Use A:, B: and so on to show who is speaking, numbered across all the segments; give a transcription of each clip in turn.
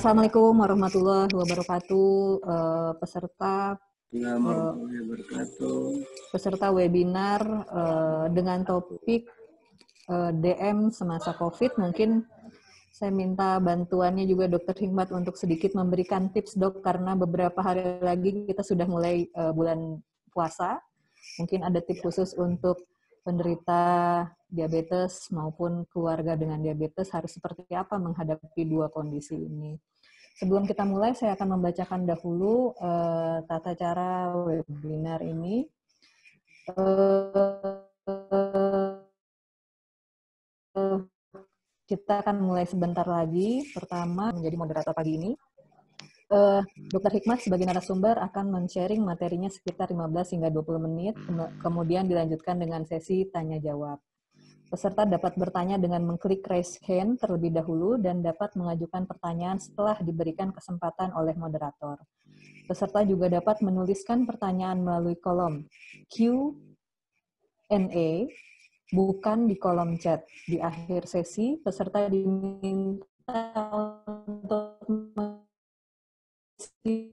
A: Assalamualaikum warahmatullahi wabarakatuh, peserta webinar dengan topik DM semasa COVID. Mungkin saya minta bantuannya juga Dr. Hikmat untuk sedikit memberikan tips, Dok, karena beberapa hari lagi kita sudah mulai bulan puasa. Mungkin ada tips khusus untuk penderita diabetes maupun keluarga dengan diabetes harus seperti apa menghadapi dua kondisi ini. Sebelum kita mulai, saya akan membacakan dahulu tata cara webinar ini. Kita akan mulai sebentar lagi. Pertama, menjadi moderator pagi ini. Dr. Hikmat sebagai narasumber akan men-sharing materinya sekitar 15 hingga 20 menit, kemudian dilanjutkan dengan sesi tanya-jawab. Peserta dapat bertanya dengan mengklik raise hand terlebih dahulu dan dapat mengajukan pertanyaan setelah diberikan kesempatan oleh moderator. Peserta juga dapat menuliskan pertanyaan melalui kolom Q&A, bukan di kolom chat. Di akhir sesi, peserta diminta untuk mengisi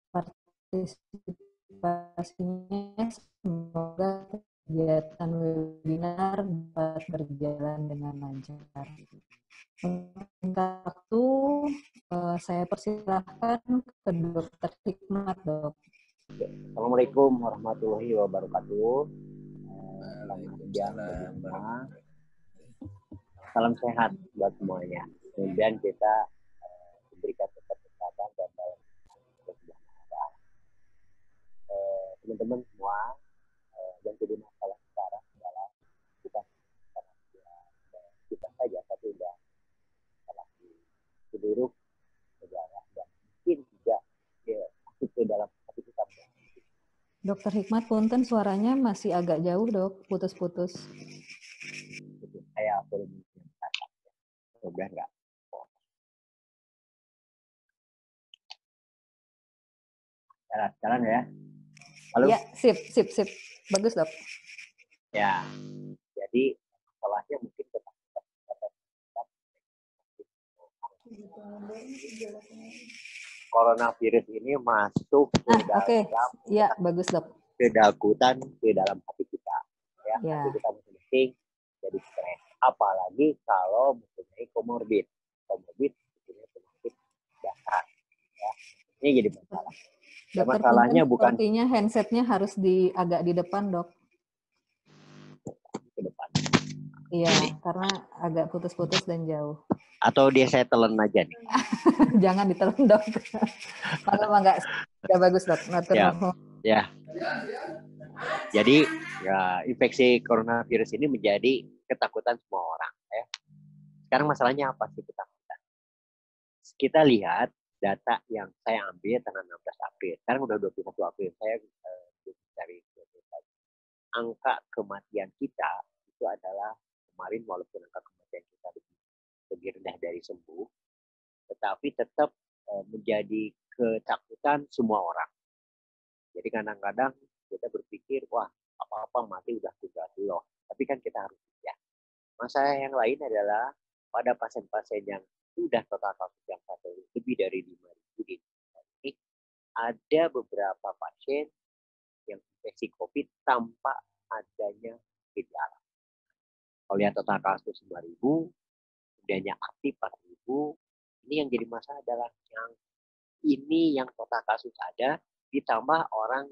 A: partisipasinya. Semoga kegiatan webinar dapat berjalan dengan lancar. Untuk waktu, saya persilahkan ke Dr. Hikmat, Dok.
B: Assalamualaikum warahmatullahi wabarakatuh. Selamat siang semua. Salam sehat buat semuanya. Kemudian kita diberikan kesehatan dan dalam kesejahteraan. Teman-teman semua, yang jadi masalah sekarang adalah bukan kita saja, tapi sudah masalah di seluruh negara dan mungkin juga masuk ke dalam hati kita.
A: Dr. Hikmat, punten suaranya masih agak jauh, Dok, putus-putus.
B: Saya belum mencatat, mudah nggak? Jalan ya. Halo?
A: Ya, sip. Bagus, Dok.
B: Ya, jadi masalahnya mungkin coronavirus ini masuk ke dalam
A: ya, bagus, Dok.
B: kedakutan di dalam hati kita. Ya,
A: ya.
B: hati kita masing-masing jadi stres. Apalagi kalau mempunyai komorbid. Komorbid mempunyai penyakit dasar. Ya, ini jadi masalah.
A: Dokter,
B: masalahnya bukan
A: sepertinya handsetnya harus agak di depan, Dok.
B: Ke depan.
A: Iya, karena agak putus-putus dan jauh.
B: Atau saya telan aja nih.
A: Jangan ditelan, Dok. Kalau nggak bagus, Dok.
B: Ya. Jadi infeksi coronavirus ini menjadi ketakutan semua orang. Ya. Sekarang masalahnya apa sih ketakutan? Kita lihat data yang saya ambil tanggal 16 April. Sekarang udah 21 April. Saya dari angka kematian kita itu adalah kemarin walaupun angka kematian kita lebih rendah dari sembuh, tetapi tetap menjadi ketakutan semua orang. Jadi kadang-kadang kita berpikir, wah apa-apa mati udah tugas loh. Tapi kan kita harus ya. Masalah yang lain adalah pada pasien-pasien yang sudah total kasus yang lebih dari 5.000 di Indonesia ini, ada beberapa pasien yang infeksi COVID tanpa adanya gejala. Kalau lihat total kasus 5.000, kemudian yang aktif 4.000, ini yang jadi masalah adalah yang total kasus ada ditambah orang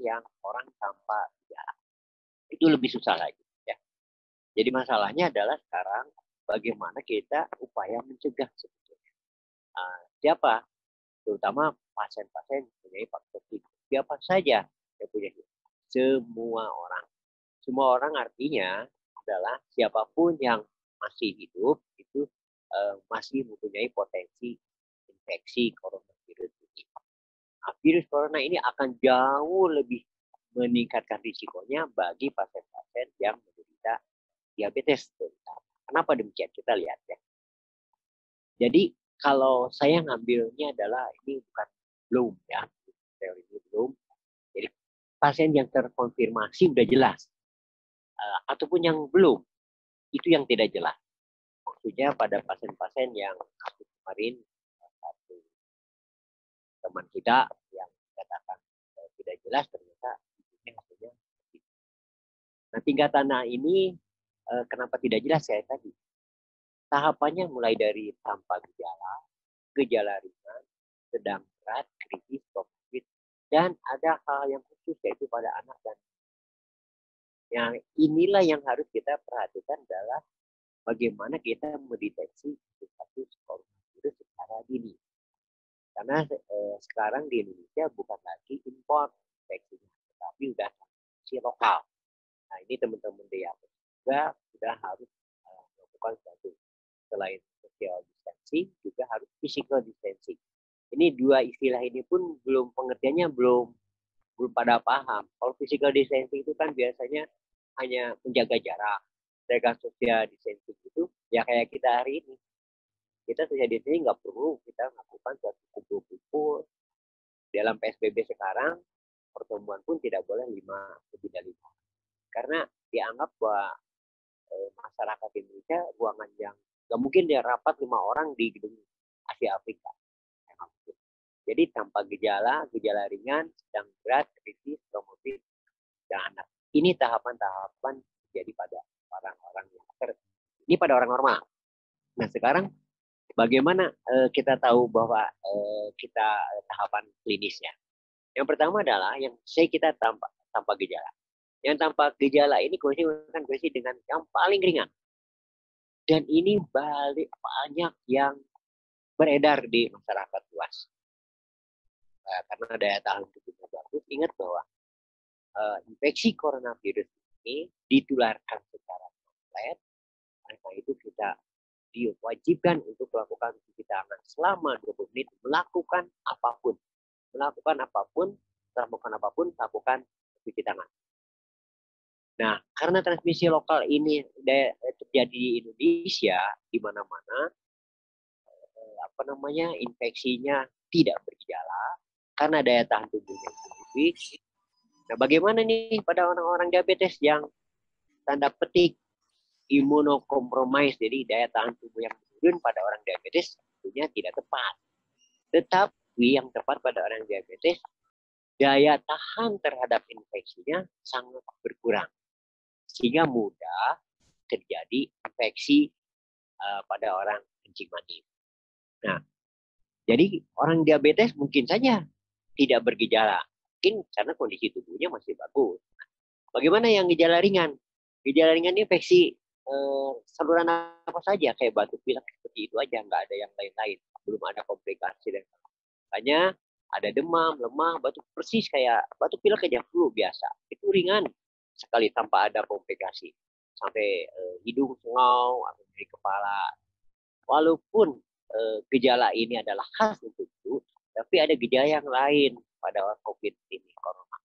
B: tanpa gejala. Itu lebih susah lagi. Ya. Jadi masalahnya adalah sekarang bagaimana kita upaya mencegah sebetulnya. Siapa? Terutama pasien-pasien mempunyai faktor risiko. Siapa saja yang punya semua orang. Semua orang artinya adalah siapapun yang masih hidup itu masih mempunyai potensi infeksi coronavirus ini. Nah, virus corona ini akan jauh lebih meningkatkan risikonya bagi pasien-pasien yang menderita diabetes. Kenapa demikian? Kita lihat ya. Jadi kalau saya ngambilnya adalah ini bukan belum ya, teori ini belum. Jadi pasien yang terkonfirmasi udah jelas, ataupun yang belum, itu yang tidak jelas. Maksudnya pada pasien-pasien yang kasus kemarin, satu teman kita yang dikatakan tidak jelas, ternyata hasilnya. Nah, tingkatan ini kenapa tidak jelas ya tadi? Tahapannya mulai dari tanpa gejala, gejala ringan, sedang berat, kritis, COVID, dan ada hal yang khusus yaitu pada anak dan yang inilah yang harus kita perhatikan adalah bagaimana kita mendeteksi status coronavirus secara dini. Karena sekarang di Indonesia bukan lagi impor infeksinya, tetapi sudah transmisi lokal. Nah, ini teman-teman diabetes juga sudah harus melakukan sesuatu. Selain social distancing, juga harus physical distancing. Ini dua istilah ini pun belum pengertiannya belum pada paham. Kalau physical distancing itu kan biasanya hanya menjaga jarak. Jaga social distancing itu ya kayak kita hari ini. Kita social distancing nggak perlu kita lakukan suatu kumpul-kumpul. Dalam PSBB sekarang, pertemuan pun tidak boleh lebih dari 5. Karena dianggap bahwa masyarakat Indonesia ruangan yang nggak mungkin dia rapat 5 orang di gedung Asia Afrika. Jadi tanpa gejala, gejala ringan, sedang berat, kritis, komorbid, dan anak. Ini tahapan-tahapan jadi pada orang-orang yang ini pada orang normal. Nah, sekarang bagaimana kita tahu bahwa kita tahapan klinisnya? Yang pertama adalah yang kita tanpa gejala. Yang tanpa gejala ini kondisi dengan yang paling ringan. Dan ini banyak yang beredar di masyarakat luas. Karena daya tahan tubuhnya bagus, ingat bahwa infeksi coronavirus ini ditularkan secara droplet. Karena itu kita diwajibkan untuk melakukan cuci tangan selama 20 menit, melakukan apapun, lakukan cuci tangan. Nah, karena transmisi lokal ini terjadi di Indonesia, di mana-mana, infeksinya tidak bergejala, karena daya tahan tubuhnya tinggi. Nah, bagaimana nih pada orang-orang diabetes yang tanda petik imunokompromis, jadi daya tahan tubuh yang menurun pada orang diabetes tentunya tidak tepat. Tetapi yang tepat pada orang diabetes, daya tahan terhadap infeksinya sangat berkurang. Sehingga mudah terjadi infeksi pada orang kencing manis. Nah, jadi orang diabetes mungkin saja tidak bergejala. Mungkin karena kondisi tubuhnya masih bagus. Bagaimana yang gejala ringan? Gejala ringan infeksi saluran apa saja, kayak batuk pilek seperti itu aja, nggak ada yang lain-lain. Belum ada komplikasi dan hanya ada demam, lemah, batuk persis kayak batuk pilek aja, flu biasa. Itu ringan sekali tanpa ada komplikasi. Sampai hidung sengau atau dari kepala. Walaupun gejala ini adalah khas untuk itu, tapi ada gejala yang lain pada COVID ini, corona.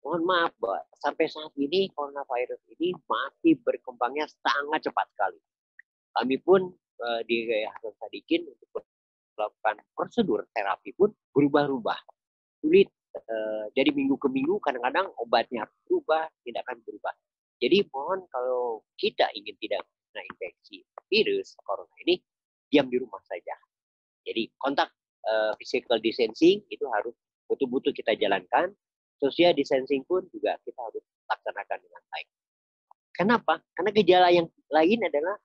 B: Mohon maaf, bahwa sampai saat ini coronavirus ini masih berkembangnya sangat cepat sekali. Kami pun di Hasan Sadikin untuk melakukan prosedur terapi pun berubah-ubah. Sulit, jadi minggu ke minggu kadang-kadang obatnya berubah, tindakan berubah. Jadi mohon kalau kita ingin tidak kena infeksi virus corona ini, diam di rumah saja. Jadi kontak physical distancing itu harus betul-betul kita jalankan. Social distancing pun juga kita harus laksanakan dengan baik. Kenapa? Karena gejala yang lain adalah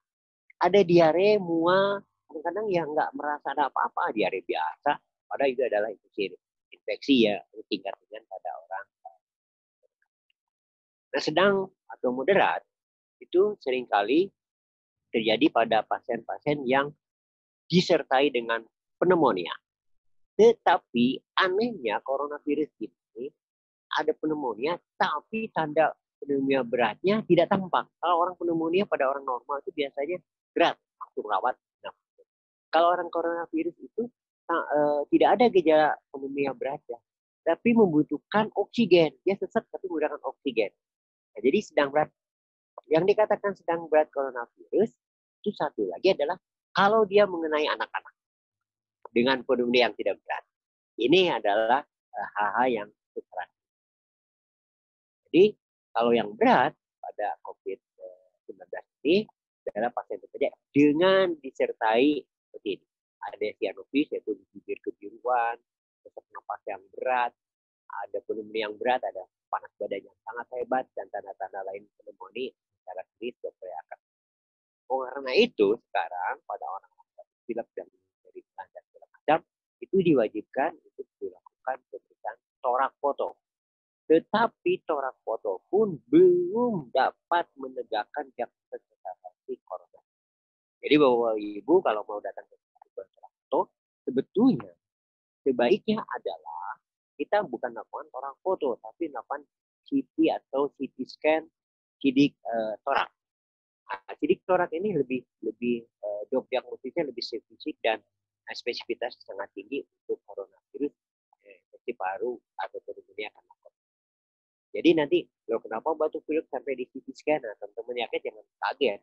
B: ada diare, mual, kadang-kadang yang nggak merasa ada apa-apa, diare biasa, padahal itu adalah infeksi ya tingkat ringan pada orang. Nah, sedang atau moderat itu seringkali terjadi pada pasien-pasien yang disertai dengan pneumonia. Tetapi anehnya coronavirus ini ada pneumonia, tapi tanda pneumonia beratnya tidak tampak. Kalau orang pneumonia pada orang normal itu biasanya berat, waktu rawat. Nah, kalau orang coronavirus itu tidak ada gejala pneumonia berat ya, tapi membutuhkan oksigen. Dia sesak tapi menggunakan oksigen. Nah, jadi sedang berat. Yang dikatakan sedang berat coronavirus itu satu lagi adalah kalau dia mengenai anak-anak dengan pneumonia yang tidak berat. Ini adalah hal-hal yang sekarang. Jadi kalau yang berat pada COVID-19 ini adalah pasien bekerja dengan disertai seperti ini. Ada cyanosis, yaitu bibir kebiruan, sesak napas yang berat, ada pneumonia yang berat, ada panas badan yang sangat hebat, dan tanda-tanda lain pneumonia secara klinis dokter akan. Karena itu sekarang pada orang-orang pilek dan dari lancar segala macam itu diwajibkan untuk dilakukan pemeriksaan torak foto. Tetapi torak foto pun belum dapat menegakkan diagnosis kesehatan corona. Jadi Bapak Ibu kalau mau datang ke torak foto, sebetulnya sebaiknya adalah kita bukan melakukan torak foto, tapi melakukan CT atau CT scan sidik torak. Nah, sidik torak ini lebih diagnosisnya lebih spesifik dan spesifitas sangat tinggi untuk coronavirus infeksi paru atau pneumonia karena COVID. Jadi nanti kenapa batuk pilek sampai di CT scan? Nah, teman-teman yakin jangan kaget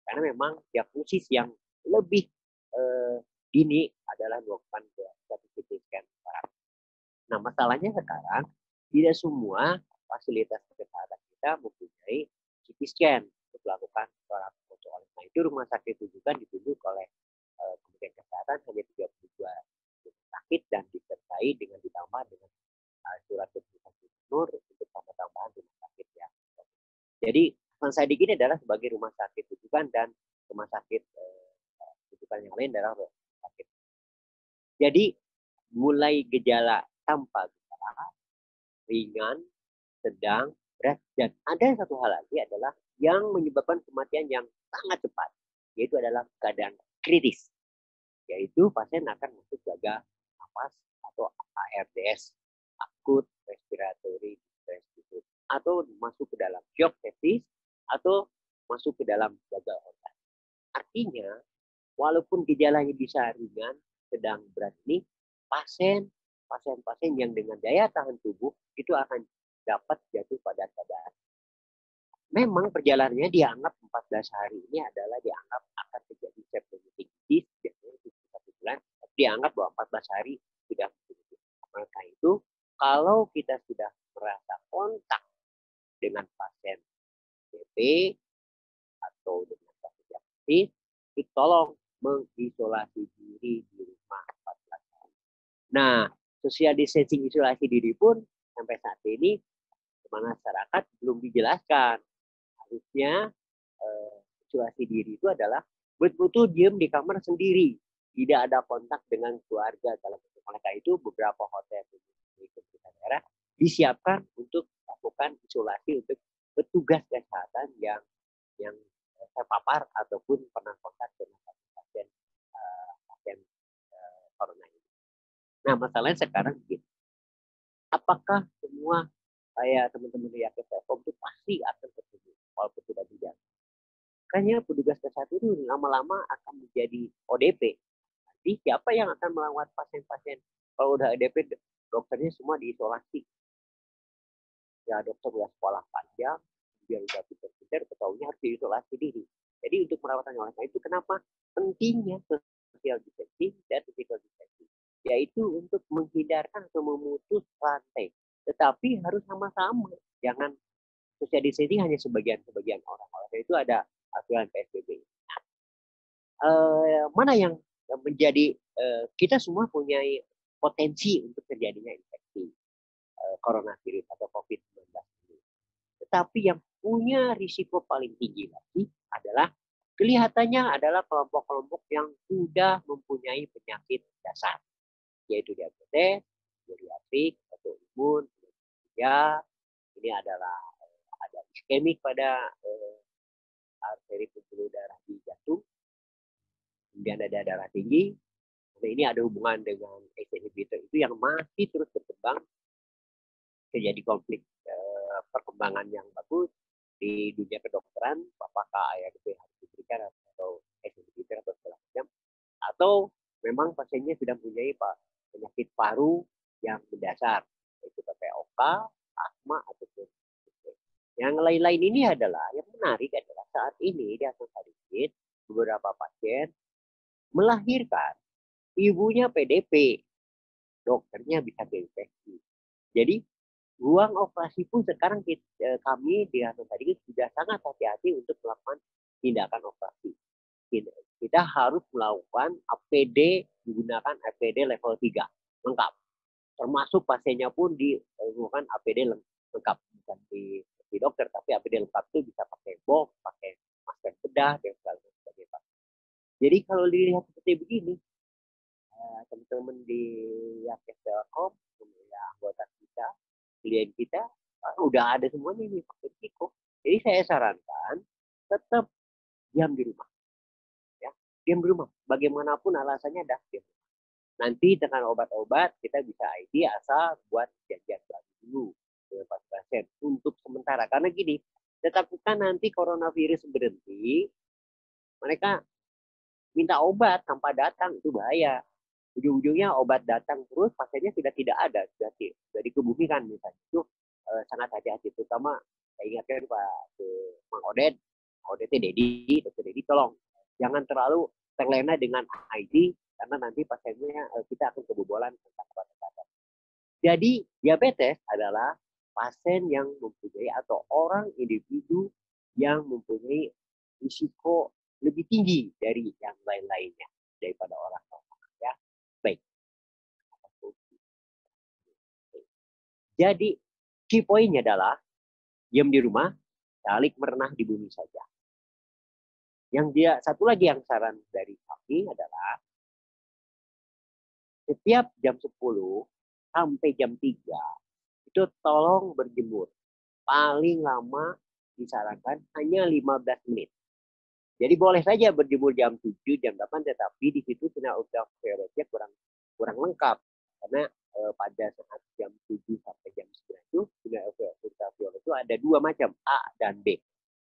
B: karena memang diagnosis yang lebih dini adalah melakukan satu CT scan torak. Nah, masalahnya sekarang tidak semua fasilitas kesehatan kita mempunyai CT scan untuk melakukan torak foto. Nah, itu rumah sakit rujukan ditunjuk oleh Kementerian Kesehatan hanya 32 rumah sakit dan disertai dengan ditambah dengan surat keputusan gubernur untuk tambah-tambahan rumah sakit ya. Jadi saya ini adalah sebagai rumah sakit rujukan dan rumah sakit rujukan yang lain adalah rumah sakit. Jadi mulai gejala tanpa gejala, ringan, sedang, berat, dan ada satu hal lagi adalah yang menyebabkan kematian yang sangat cepat, yaitu adalah keadaan kritis, yaitu pasien akan masuk gagal nafas atau ARDS, akut respiratory distress disease, atau masuk ke dalam shock sepsis, atau masuk ke dalam gagal otak. Artinya, walaupun gejalanya bisa ringan, sedang, berat ini, pasien-pasien yang dengan daya tahan tubuh itu akan dapat jatuh pada keadaan. Memang perjalanannya dianggap 14 hari ini adalah dianggap akan terjadi septic disease, biasanya itu 1 bulan, dianggap bahwa 14 hari sudah terjadi. Maka itu, kalau kita sudah merasa kontak dengan pasien DP atau dengan pasien diabetes, itu tolong mengisolasi diri di rumah 14 hari. Nah, social distancing isolasi diri pun sampai saat ini masyarakat belum dijelaskan. Harusnya isolasi diri itu adalah betul-betul diam di kamar sendiri, tidak ada kontak dengan keluarga. Dalam mereka itu beberapa hotel di daerah disiapkan untuk melakukan isolasi untuk petugas kesehatan yang terpapar ataupun pernah kontak dengan pasien corona ini. Nah, masalahnya sekarang begini. Apakah semua kayak teman-teman yang ke Telkom itu pasti akan ketemu walaupun tidak dijaga? Makanya petugas kesehatan itu lama-lama akan menjadi ODP. Jadi siapa yang akan merawat pasien-pasien? Kalau udah ODP, dokternya semua diisolasi. Ya dokter udah sekolah panjang, dia udah pintar-pintar, ketahuinya harus diisolasi diri. Jadi untuk merawatan oleh itu kenapa pentingnya social distancing dan physical distancing, yaitu untuk menghindarkan atau memutus rantai. Tetapi harus sama-sama, jangan social distancing hanya sebagian orang. Oleh itu ada aturan PSBB. Mana yang menjadi kita semua punya potensi untuk terjadinya infeksi coronavirus atau COVID-19 ini. Tetapi yang punya risiko paling tinggi lagi adalah kelihatannya adalah kelompok-kelompok yang sudah mempunyai penyakit dasar, yaitu diabetes, geriatrik, autoimun, ya ini adalah ada iskemik pada arteri pembuluh darah di jantung, kemudian ada darah tinggi. Nah, ini ada hubungan dengan ACE inhibitor itu yang masih terus berkembang, terjadi konflik perkembangan yang bagus di dunia kedokteran, apakah ARB harus diberikan atau ACE inhibitor atau segala macam, atau memang pasiennya sudah mempunyai penyakit paru yang mendasar, yaitu PPOK, asma ataupun yang lain-lain. Ini adalah yang menarik adalah saat ini di Hasan Sadikin beberapa pasien melahirkan ibunya PDP, dokternya bisa terinfeksi. Jadi ruang operasi pun sekarang kami di Hasan Sadikin sudah sangat hati-hati untuk melakukan tindakan operasi. Kita harus melakukan APD, menggunakan APD level 3 lengkap. Termasuk pasiennya pun melakukan APD lengkap, bukan di dokter, tapi APD lengkap itu bisa pakai box, pakai masker bedah, dan sebagainya. Jadi kalau dilihat seperti begini, teman-teman di Yakes Telkom, ya, anggota kita, klien kita, udah ada semuanya ini pakai risiko. Jadi saya sarankan tetap diam di rumah. Ya, diam di rumah. Bagaimanapun alasannya dah diam. Nanti dengan obat-obat kita bisa ID asal buat janjian baru dulu dengan pasien untuk sementara. Karena gini, takutkan nanti coronavirus berhenti, mereka minta obat tanpa datang, itu bahaya. Ujung-ujungnya obat datang terus, pasiennya sudah tidak ada, sudah dikebumikan misalnya. Itu sangat hati-hati, terutama saya ingatkan Pak Mang Odet, Dedi, Dr. Dedi, tolong jangan terlalu terlena dengan ID, karena nanti pasiennya kita akan kebobolan tentang obat-obatan. Jadi diabetes adalah pasien yang mempunyai atau orang individu yang mempunyai risiko lebih tinggi dari yang lain-lainnya daripada orang normal. Ya, baik. Jadi key poinnya adalah diam di rumah, salik merenah di bumi saja. Yang satu lagi yang saran dari kami adalah setiap jam 10 sampai jam 3 itu tolong berjemur. Paling lama disarankan hanya 15 menit. Jadi boleh saja berjemur jam 7, jam 8, tetapi di situ sinar ultravioletnya kurang lengkap. Karena pada saat jam 7 sampai jam 9 itu sinar ultraviolet itu ada dua macam, A dan B.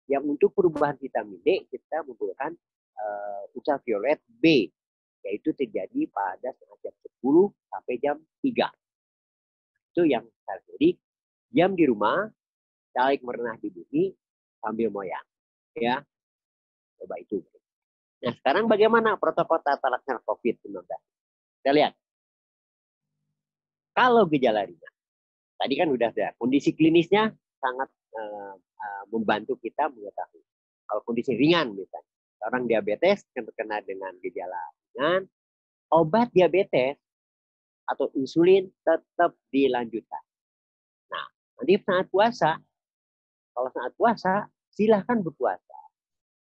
B: Yang untuk perubahan vitamin D kita menggunakan ultraviolet B, yaitu terjadi pada jam 10 sampai jam 3. Itu yang terjadi. Diam di rumah, salik merenah di bumi sambil moyang. Ya, coba itu. Nah, sekarang bagaimana protokol tata laksana COVID-19? Kita lihat. Kalau gejala ringan, tadi kan udah ada. Kondisi klinisnya sangat membantu kita mengetahui. Kalau kondisi ringan misalnya, orang diabetes terkena dengan gejala ringan, obat diabetes atau insulin tetap dilanjutkan. Nah, nanti saat puasa, kalau saat puasa silahkan berpuasa.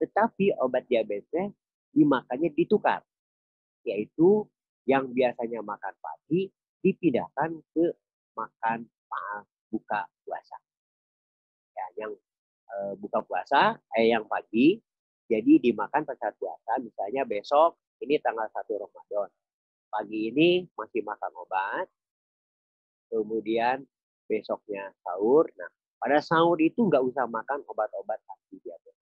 B: Tetapi obat diabetes dimakannya ditukar. Yaitu yang biasanya makan pagi dipindahkan ke makan buka puasa. Ya, yang buka puasa, yang pagi, jadi dimakan pada saat puasa. Misalnya besok, ini tanggal 1 Ramadan. Pagi ini masih makan obat, kemudian besoknya sahur. Nah, pada sahur itu nggak usah makan obat-obat anti diabetes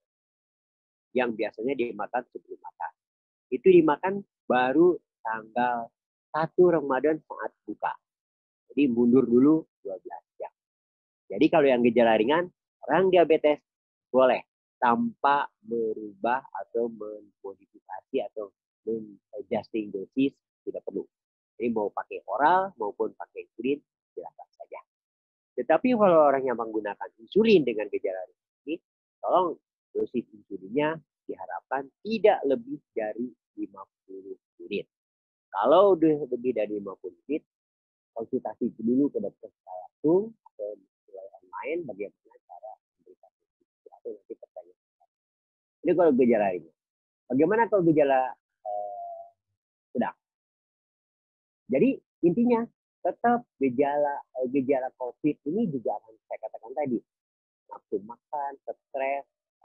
B: yang biasanya dimakan sebelum makan. Itu dimakan baru tanggal 1 Ramadan saat buka. Jadi mundur dulu 12 jam. Jadi kalau yang gejala ringan, orang diabetes boleh tanpa merubah atau memodifikasi atau adjusting dosis, tidak perlu. Jadi mau pakai oral maupun pakai insulin, silakan saja. Tetapi kalau orang yang menggunakan insulin dengan gejala ini, tolong dosis insulinnya diharapkan tidak lebih dari 50 unit. Kalau lebih dari 50 unit, konsultasi dulu ke dokter secara langsung atau melalui online bagaimana cara memberikan atau nanti pertanyaan. Ini kalau gejala ini. Bagaimana kalau gejala sedang? Jadi intinya tetap gejala COVID ini juga akan saya katakan tadi, nafsu makan, stres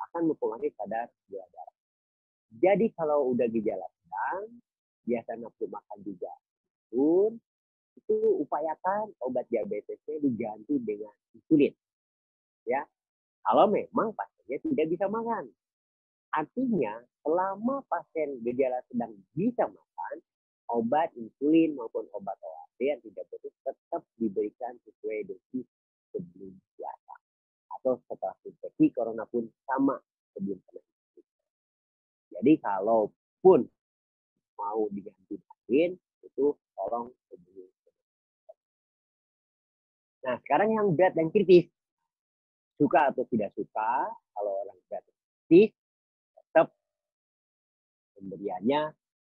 B: akan mempengaruhi kadar gula darah. Jadi kalau udah gejala sedang, biasa nafsu makan juga turun, itu upayakan obat diabetesnya diganti dengan insulin. Ya, kalau memang pasiennya tidak bisa makan. Artinya, selama pasien gejala sedang bisa makan, obat insulin maupun obat OAT yang tidak betul tetap diberikan sesuai dosis sebelum puasa. Atau setelah infeksi corona pun sama sebelum kena infeksi. Jadi kalaupun mau diganti vaksin, itu tolong sebelum. Nah, sekarang yang berat dan kritis, suka atau tidak suka, kalau orang berat dan kritis, tetap pemberiannya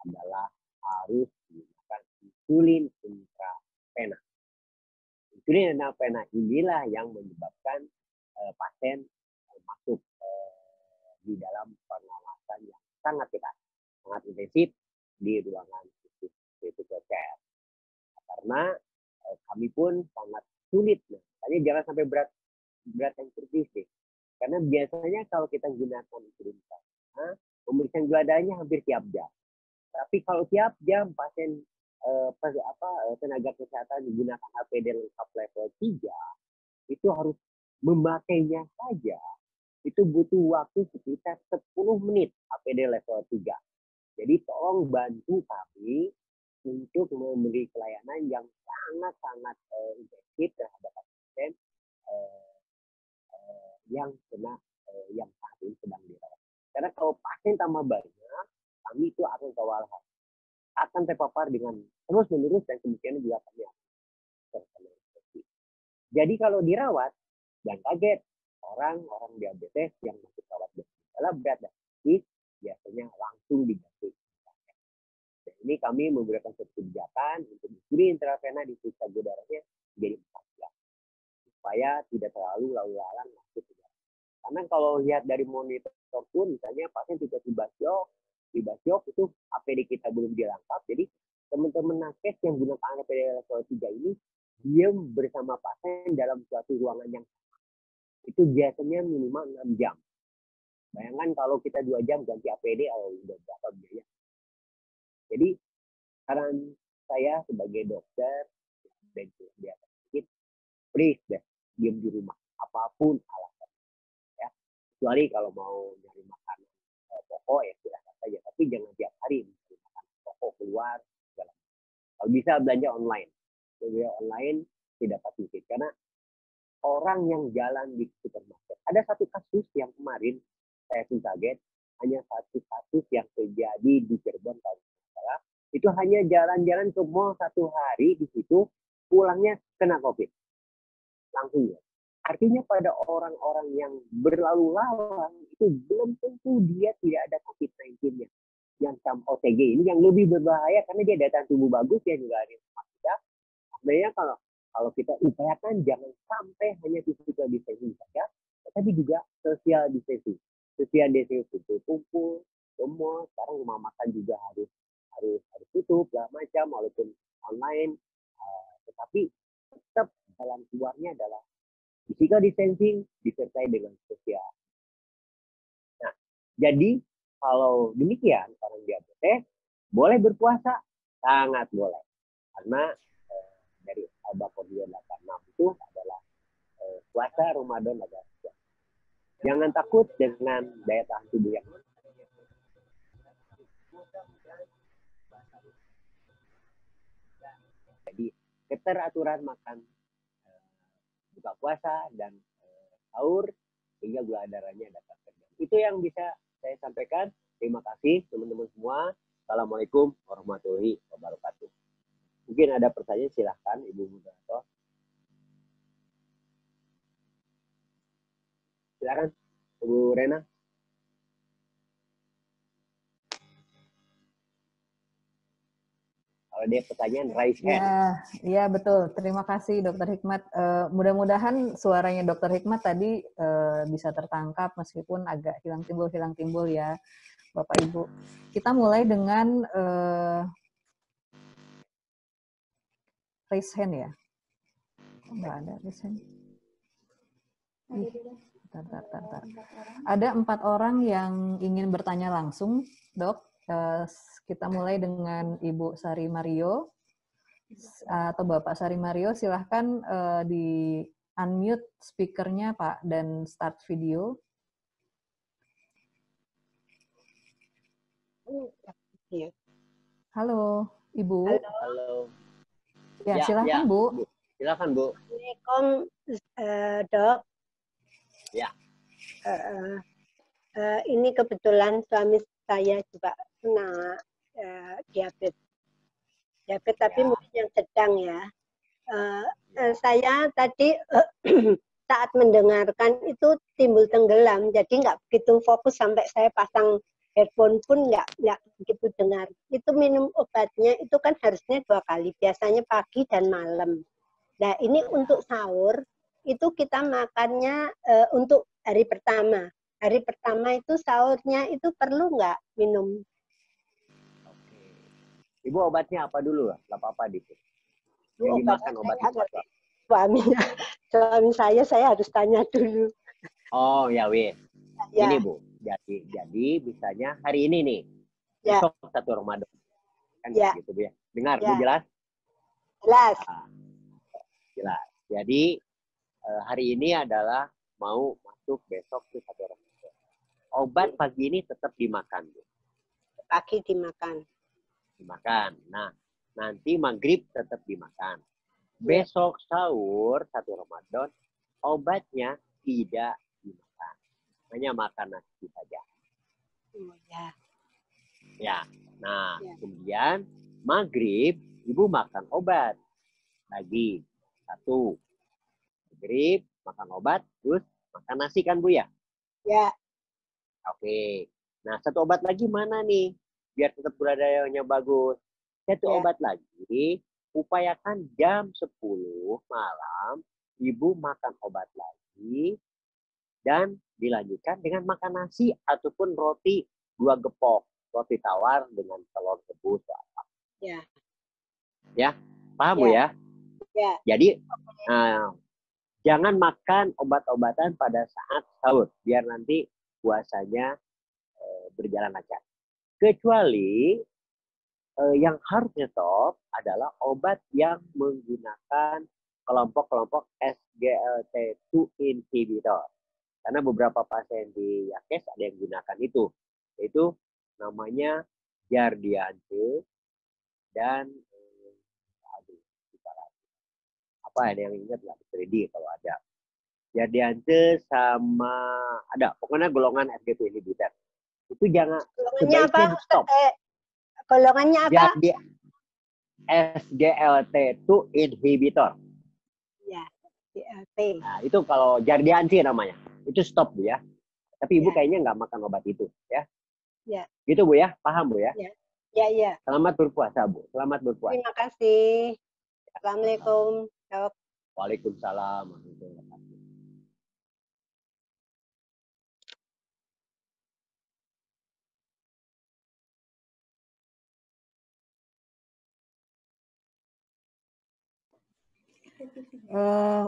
B: adalah harus menggunakan insulin intravena. Insulin intravena inilah yang menyebabkan pasien masuk di dalam pengawasan yang sangat ketat, sangat intensif di ruangan critical care. Karena kami pun sangat sulit, makanya jangan sampai berat yang kritis deh. Karena biasanya kalau kita gunakan insulin intravena, pemeriksaan gula darahnya hampir tiap jam. Tapi kalau tiap jam pasien tenaga kesehatan menggunakan APD lengkap level 3, itu harus memakainya saja itu butuh waktu sekitar 10 menit APD level 3. Jadi tolong bantu kami untuk memberi pelayanan yang sangat-sangat intensif terhadap pasien yang yang saat ini sedang dirawat. Karena kalau pasien tambah banyak, kami itu akan kewalahan, akan terpapar dengan terus-menerus dan kemungkinan juga kami akan terkena infeksi. Jadi kalau dirawat, jangan kaget, orang-orang diabetes yang masih rawat bergejala berat dan kritis biasanya langsung diganti. Dan ini kami memberikan satu kebijakan untuk insulin intravena di periksa gula darahnya menjadi 4 jam supaya tidak terlalu lalu-lalang masuk ke dalam. Karena kalau lihat dari monitor pun, misalnya pasien tiba-tiba shock itu APD kita belum dilengkap, jadi teman-teman nakes yang gunakan APD level 3 ini diam bersama pasien dalam suatu ruangan yang itu biasanya minimal 6 jam. Bayangkan kalau kita 2 jam ganti APD, udah berapa biaya. Jadi, saran saya sebagai dokter dan di atas sedikit, please deh, diam di rumah. Apapun alasan. Ya. Kecuali kalau mau nyari makanan pokok, ya silahkan saja. Tapi jangan tiap hari nyari makanan pokok keluar. Kalau bisa belanja online. Belanja online tidak pasti. Karena orang yang jalan di supermarket. Ada satu kasus yang kemarin saya pun kaget, hanya satu kasus yang terjadi di Cirebon kalau salah. Itu hanya jalan-jalan ke mall 1 hari di situ, pulangnya kena COVID. Langsung ya. Artinya pada orang-orang yang berlalu lalang itu belum tentu dia tidak ada COVID-19-nya. Yang OTG ini yang lebih berbahaya karena dia daya tahan tubuh bagus, ya juga ada yang sebenarnya kalau kita upayakan jangan sampai hanya physical distancing saja, tetapi juga social distancing. Social distancing kumpul, semua sekarang rumah makan juga harus tutup segala macam walaupun online, tetapi tetap jalan keluarnya adalah physical distancing disertai dengan sosial. Nah, jadi kalau demikian orang diabetes boleh berpuasa, sangat boleh, karena dari Al-Baqarah 86 itu adalah puasa Ramadan adalah puasa. Jangan takut dengan daya tahan tubuh yang jadi keteraturan makan buka puasa dan sahur sehingga gula darahnya dapat terjaga. Itu yang bisa saya sampaikan. Terima kasih teman-teman semua. Assalamualaikum warahmatullahi wabarakatuh. Mungkin ada pertanyaan, silahkan Ibu Moderator. Silakan Ibu Rena. Kalau dia pertanyaan, raise hand.
A: Ya, betul. Terima kasih Dokter Hikmat. Mudah-mudahan suaranya Dokter Hikmat tadi bisa tertangkap meskipun agak hilang timbul ya, Bapak Ibu. Kita mulai dengan raise hand ya. Nggak ada raise hand. Bentar. Ada 4 orang yang ingin bertanya langsung, Dok. Kita mulai dengan Ibu Sari Mario atau Bapak Sari Mario. Silahkan di unmute speakernya Pak dan start video. Halo, Ibu.
B: Halo.
A: Ya, silahkan Bu.
B: Silakan Bu.
C: Assalamualaikum Dok.
B: Ya.
C: Ini kebetulan suami saya juga kena diabetes. Tapi mungkin yang sedang ya. Saya tadi saat mendengarkan itu timbul tenggelam, jadi nggak begitu fokus sampai saya pasang headphone pun nggak begitu dengar. Itu minum obatnya itu kan harusnya 2 kali, biasanya pagi dan malam. Nah ini untuk sahur itu kita makannya untuk hari pertama. Hari pertama itu sahurnya itu perlu nggak minum?
B: Oke. Ibu obatnya apa dulu? Nggak apa-apa gitu.
C: Itu
B: Yang
C: obatnya
B: dimakan
C: saya
B: obatnya
C: nggak ngerti.
B: apa?
C: Suami saya harus tanya dulu.
B: Oh ya weh.
C: Ya,
B: Ini Bu. Jadi bisanya hari ini nih.
C: ya,
B: Besok 1 Ramadan. Kan
C: ya,
B: gitu Bu ya. Dengar Bu
C: ya,
B: jelas?
C: jelas.
B: Nah, jelas. Jadi hari ini adalah mau masuk besok tuh 1 Ramadan. Obat pagi ini tetap dimakan Bu.
C: Pagi dimakan.
B: Dimakan. Nah, nanti maghrib tetap dimakan. Besok sahur 1 Ramadan, obatnya tidak dimakan. Hanya makan nasi saja.
C: Oh, ya.
B: Ya. Nah,
C: Ya.
B: kemudian maghrib, ibu makan obat. Lagi. 1. Maghrib, makan obat, terus makan nasi kan Bu ya?
C: Ya,
B: Oke. Nah, 1 obat lagi mana nih? Biar tetap gula darahnya bagus. 1
C: Ya.
B: obat lagi, upayakan jam 10 malam, ibu makan obat lagi, dan dilanjutkan dengan makan nasi ataupun roti 2 gepok. Roti tawar dengan telur rebus.
C: ya,
B: Ya, paham Bu ya?
C: ya.
B: Jadi, jangan makan obat-obatan pada saat sahur. Biar nanti puasanya berjalan lancar. Kecuali yang harus nyetop adalah obat yang menggunakan kelompok-kelompok SGLT2 inhibitor. Karena beberapa pasien di Yakes ada yang gunakan itu. Yaitu namanya Jardiance dan apa ada yang ingat nggak? Ready kalau ada. Jardiance sama ada. Pokoknya golongan SGLT2 inhibitor. Itu jangan
C: Golongannya apa?
B: sebaiknya di stop.
C: Golongannya apa?
B: SGLT2 inhibitor.
C: Ya, DLT.
B: Nah, itu kalau Jardiance namanya. Itu stop Bu ya. Tapi Ibu
C: Ya.
B: kayaknya nggak makan obat itu ya.
C: Ya.
B: Gitu Bu ya. Paham Bu ya?
C: Ya, ya, ya.
B: Selamat berpuasa Bu. Selamat berpuasa.
C: Terima kasih. Assalamualaikum, Dok.
B: Waalaikumsalam warahmatullahi wabarakatuh.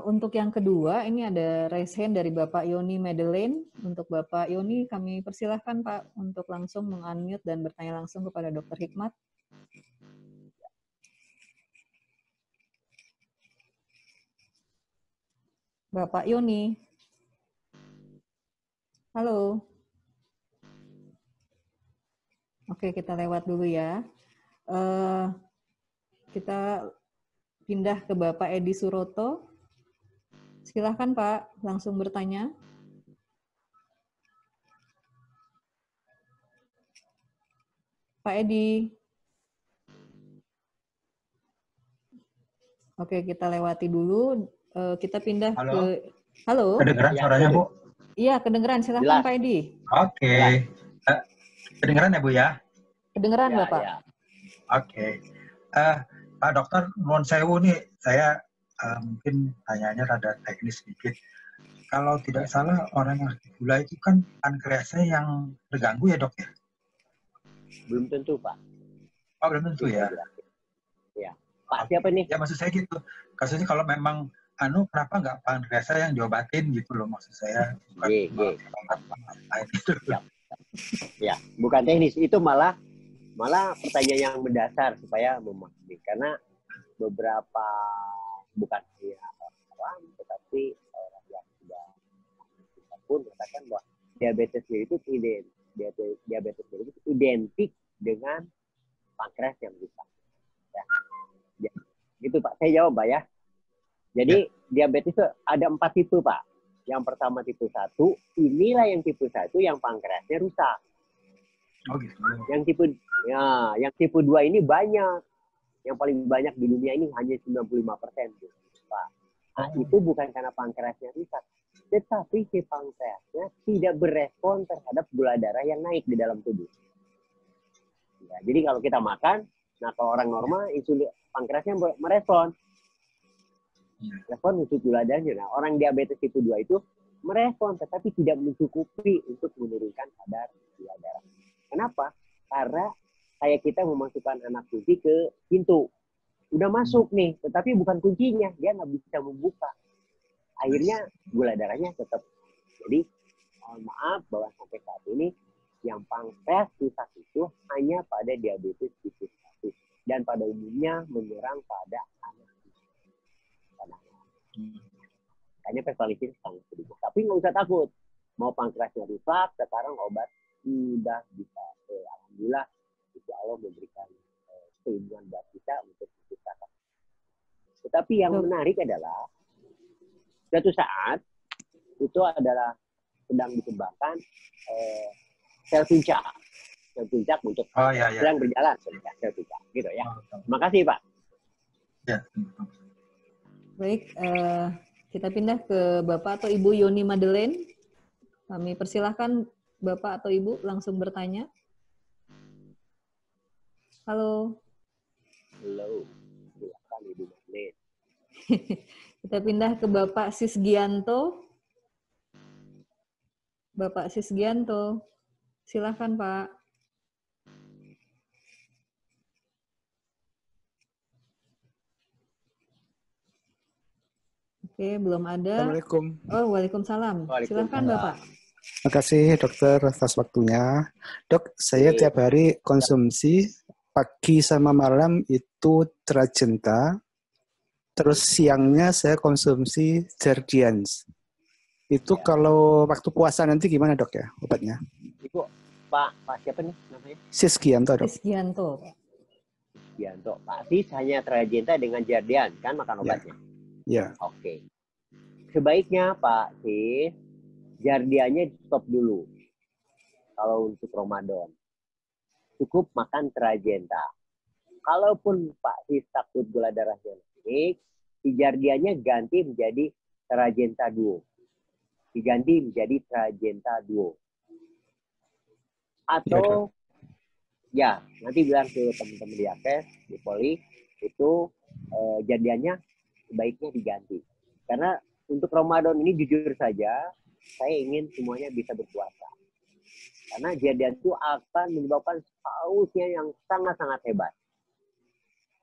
A: Untuk yang kedua, ini ada raise hand dari Bapak Yoni Madeleine. Untuk Bapak Yoni, kami persilahkan Pak untuk langsung meng-unmute dan bertanya langsung kepada Dr. Hikmat. Bapak Yoni. Halo. Oke, kita lewat dulu ya. Kita pindah ke Bapak Edi Suroto. Silahkan Pak, langsung bertanya. Pak Edi. Oke, kita lewati dulu. Kita pindah ke... Halo.
D: Kedengeran suaranya, Bu?
A: Iya, kedengeran. Silahkan Pak Edi.
D: Oke. Kedengeran ya, Bu ya?
A: Kedengeran,
B: Ya,
A: Bapak.
B: ya.
D: Oke. Pak Dokter, nuwun sewu nih, saya mungkin tanyanya rada teknis sedikit. Kalau tidak salah, orang yang gula itu kan pankreasnya yang terganggu ya, Dok ya?
B: Belum tentu Pak.
D: Oh, belum tentu ya?
B: Ya. Pak siapa nih?
D: Ya, maksud saya gitu. Kasusnya kalau memang kenapa nggak pankreasnya yang diobatin gitu loh, maksud saya. Bukan gitu.
B: Ya, bukan teknis. Itu malah pertanyaan yang mendasar supaya memahami. Karena beberapa bukan hanya orang, tetapi orang yang sudah pun mengatakan bahwa diabetes itu identik dengan pankreas yang rusak. Ya. Gitu Pak. Saya jawab Pak ya. Jadi diabetes itu ada 4 tipe Pak. Yang pertama tipe 1, inilah yang tipe 1 yang pankreasnya rusak.
D: Oh gitu.
B: Yang tipe 2 ini banyak. yang paling banyak di dunia ini hanya 95%. Pak. Nah, itu bukan karena pankreasnya rusak, tetapi si pankreasnya tidak berespon terhadap gula darah yang naik di dalam tubuh. Ya, jadi kalau kita makan, nah kalau orang normal insulin pankreasnya merespon untuk gula darahnya. Nah, orang diabetes tipe 2 itu merespon, tetapi tidak mencukupi untuk menurunkan kadar gula darah. Kenapa? Karena kayak kita memasukkan anak kunci ke pintu. Udah masuk nih, tetapi bukan kuncinya. Dia nggak bisa membuka. Akhirnya gula darahnya tetap. Jadi, mohon maaf bahwa sampai saat ini, yang pankreas rusak itu hanya pada diabetes tipe 1. Dan pada umumnya menyerang pada anak. Hanya pervalisin sangat sedikit. Tapi nggak usah takut. Mau pankreasnya rusak, sekarang obat sudah bisa. Alhamdulillah, insya Allah memberikan keilmuan buat kita untuk menciptakan. Tetapi yang menarik adalah suatu saat itu adalah sedang dikembangkan sel puncak. Sel puncak untuk sedang berjalan sel puncak, gitu ya. Terima kasih, Pak.
D: Ya.
A: Baik, kita pindah ke Bapak atau Ibu Yoni Madeleine. Kami persilahkan Bapak atau Ibu langsung bertanya. Halo.
B: Halo. Silakan Ibu Madeleine.
A: Kita pindah ke Bapak Sisgianto. Bapak Sisgianto. Silakan, Pak. Oke, belum ada.
E: Assalamualaikum.
A: Oh, waalaikumsalam. Silakan, Bapak.
E: Terima kasih dokter atas waktunya. Dok, saya tiap hari konsumsi pagi sama malam itu Trajenta. Terus siangnya saya konsumsi Jardiance. Itu kalau waktu puasa nanti gimana, Dok, ya obatnya?
B: Ibu, Pak siapa nih namanya?
E: Sisgianto, Dok.
A: Sisgianto.
B: Sisgianto. Pak Sis hanya Trajenta dengan Jardian kan makan obatnya?
E: Ya.
B: Oke. Sebaiknya Pak Sis, Jardiannya stop dulu. Kalau untuk Ramadan. Cukup makan Trajenta. Kalaupun Pak Sis takut gula darahnya naik, si Jardiannya ganti menjadi Trajenta Duo. Diganti menjadi Trajenta Duo. Atau ya, nanti bilang ke teman-teman di Akes, di Poli, itu Jardiannya sebaiknya diganti. Karena untuk Ramadan ini jujur saja, saya ingin semuanya bisa berpuasa. Karena Jardian itu akan menyebabkan sausnya yang sangat-sangat hebat.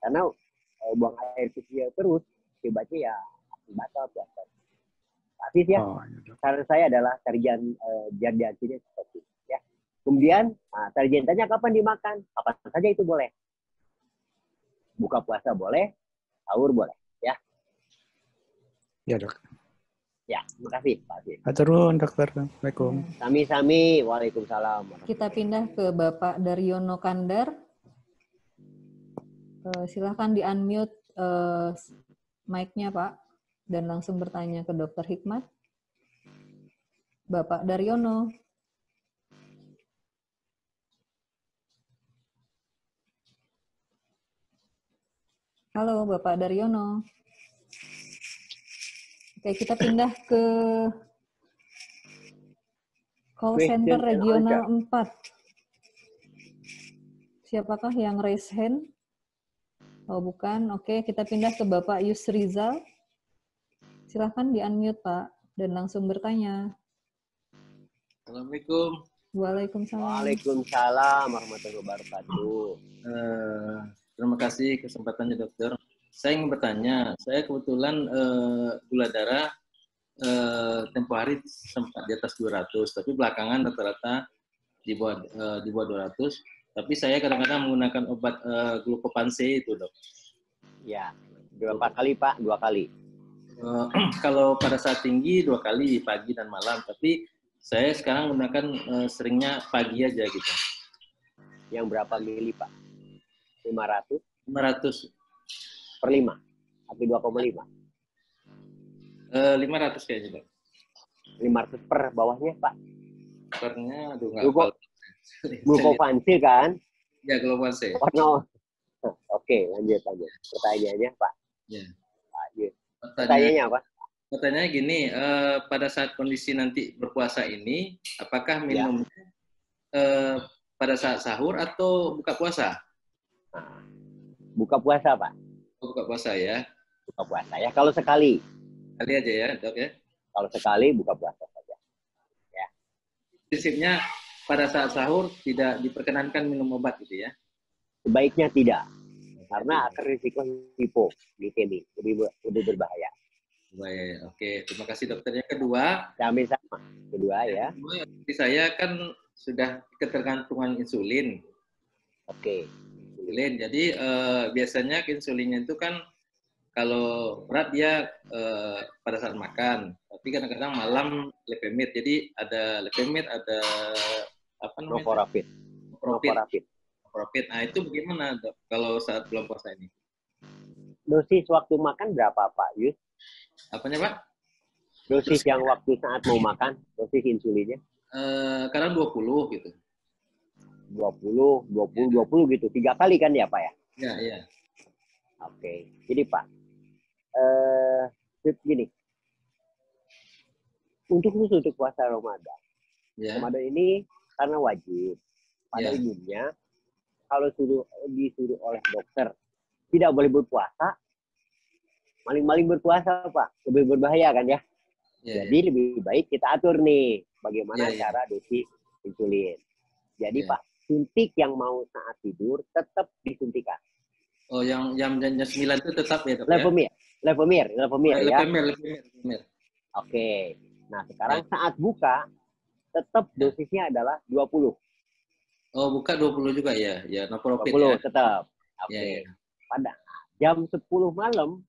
B: Karena buang air kecil terus, hebatnya ya batal puasa. Tapi ya, saran saya adalah Jardian ini seperti itu. Ya. Kemudian, Trajentanya kapan dimakan? Kapan saja itu boleh. Buka puasa boleh, sahur boleh. Ya.
E: Ya, Dok.
B: Ya, terima kasih Pak Sis.
E: Aturun, dokter. Assalamualaikum.
B: Sami-sami. Waalaikumsalam.
A: Kita pindah ke Bapak Daryono Kandar. Silahkan di-unmute mic-nya, Pak. Dan langsung bertanya ke Dr. Hikmat. Bapak Daryono. Halo, Bapak Daryono. Oke, kita pindah ke call center regional 4. Siapakah yang raise hand? Oh, bukan. Oke, kita pindah ke Bapak Yusrizal. Silakan di-unmute, Pak, dan langsung bertanya.
F: Assalamualaikum.
A: Waalaikumsalam.
B: Waalaikumsalam warahmatullahi wabarakatuh.
F: Terima kasih kesempatannya, dokter. Saya ingin bertanya, saya kebetulan gula darah tempo hari sempat di atas 200, tapi belakangan rata-rata di bawah 200. Tapi saya kadang-kadang menggunakan obat glukopan C itu, dok.
B: Ya, berapa kali Pak? 2 kali.
F: Kalau pada saat tinggi 2 kali, pagi dan malam. Tapi saya sekarang menggunakan seringnya pagi aja gitu.
B: Yang berapa mili Pak? 500?
F: 500.
B: Per 5? Atau 2,5?
F: 500 kayaknya, dok.
B: 500 per bawahnya Pak?
F: Pernya, aduh,
B: Glukopansil kan?
F: Ya, glukopan C.
B: Oke, lanjut. Pertanyaannya, Pak.
F: Ya.
B: Lanjut. Pertanyaannya apa?
F: Pertanyaannya gini, pada saat kondisi nanti berpuasa ini, apakah minum pada saat sahur atau buka puasa?
B: Nah, buka puasa, Pak.
F: Buka puasa ya.
B: Buka puasa ya. Kalau sekali.
F: Kali aja ya, Dok ya.
B: Kalau sekali buka puasa saja. Ya.
F: Prinsipnya pada saat sahur tidak diperkenankan minum obat gitu ya.
B: Sebaiknya tidak. Karena akan risiko hipoglikemi, lebih berbahaya.
F: Baik, oke. Terima kasih dokter. Yang kedua,
B: Kami sama. Kedua ya.
F: Saya kan sudah ketergantungan insulin.
B: Oke.
F: Insulin. Jadi biasanya insulinnya itu kan kalau berat dia pada saat makan, tapi kadang-kadang malam Levemir. Jadi ada Levemir, ada apa namanya? Novorapid. Nah itu bagaimana Dok, kalau saat bulan puasa ini?
B: Dosis waktu makan berapa Pak Yus?
F: Apanya Pak?
B: Dosis yang waktu saat mau makan, dosis insulinnya?
F: Kadang 20 gitu.
B: 20 gitu. 3 kali kan ya Pak ya?
F: Iya.
B: Oke. Jadi Pak, gini. Untuk puasa Ramadan.
F: Ya.
B: Ramadan ini karena wajib. Pada umumnya, kalau disuruh oleh dokter tidak boleh berpuasa, maling-maling berpuasa Pak, lebih berbahaya kan ya. Jadi lebih baik kita atur nih bagaimana cara dosis insulin. Jadi Pak, suntik yang mau saat tidur tetap disuntikan.
F: Oh, yang jam 9 itu tetap ya Dok?
B: Levemir ya.
F: Levemir.
B: Oke. Nah sekarang saat buka tetap dosisnya adalah 20.
F: Oh, buka 20 juga ya? Ya, Novorapid
B: 20
F: ya?
B: tetap. Oke. Pada jam 10 malam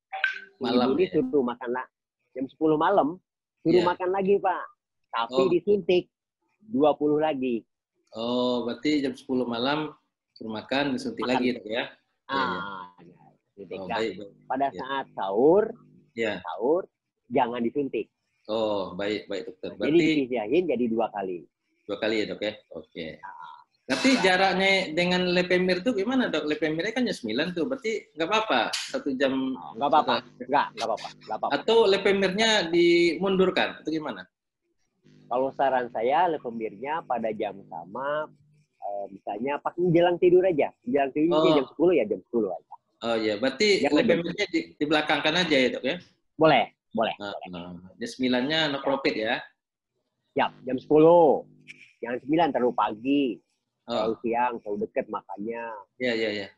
B: ini suruh makan lah. Jam 10 malam suruh makan lagi Pak. Tapi disuntik 20 lagi.
F: Oh, berarti jam 10 malam suruh makan, disuntik lagi ya?
B: Baik. Pada saat sahur jangan disuntik.
F: Oh, baik dokter.
B: Berarti, jadi dipisihin jadi 2 kali.
F: 2 kali ya Dok ya? Oke. Berarti jaraknya dengan Levemir itu gimana Dok? Levemirnya kan jam 9 tuh, berarti nggak apa-apa 1 jam?
B: Nggak apa-apa. Nggak apa-apa.
F: Atau Levemirnya dimundurkan, atau gimana?
B: Kalau saran saya Levemirnya pada jam sama, misalnya pas menjelang tidur aja. Menjelang tidur jam 10 ya jam 10 aja.
F: Oh iya, berarti Levemirnya dibelakangkan aja ya Dok ya?
B: Boleh.
F: Jam 9-nya Novorapid ya?
B: Ya, jam 10. Jangan 9 terlalu pagi. Terlalu siang, terlalu dekat makannya.
F: Iya.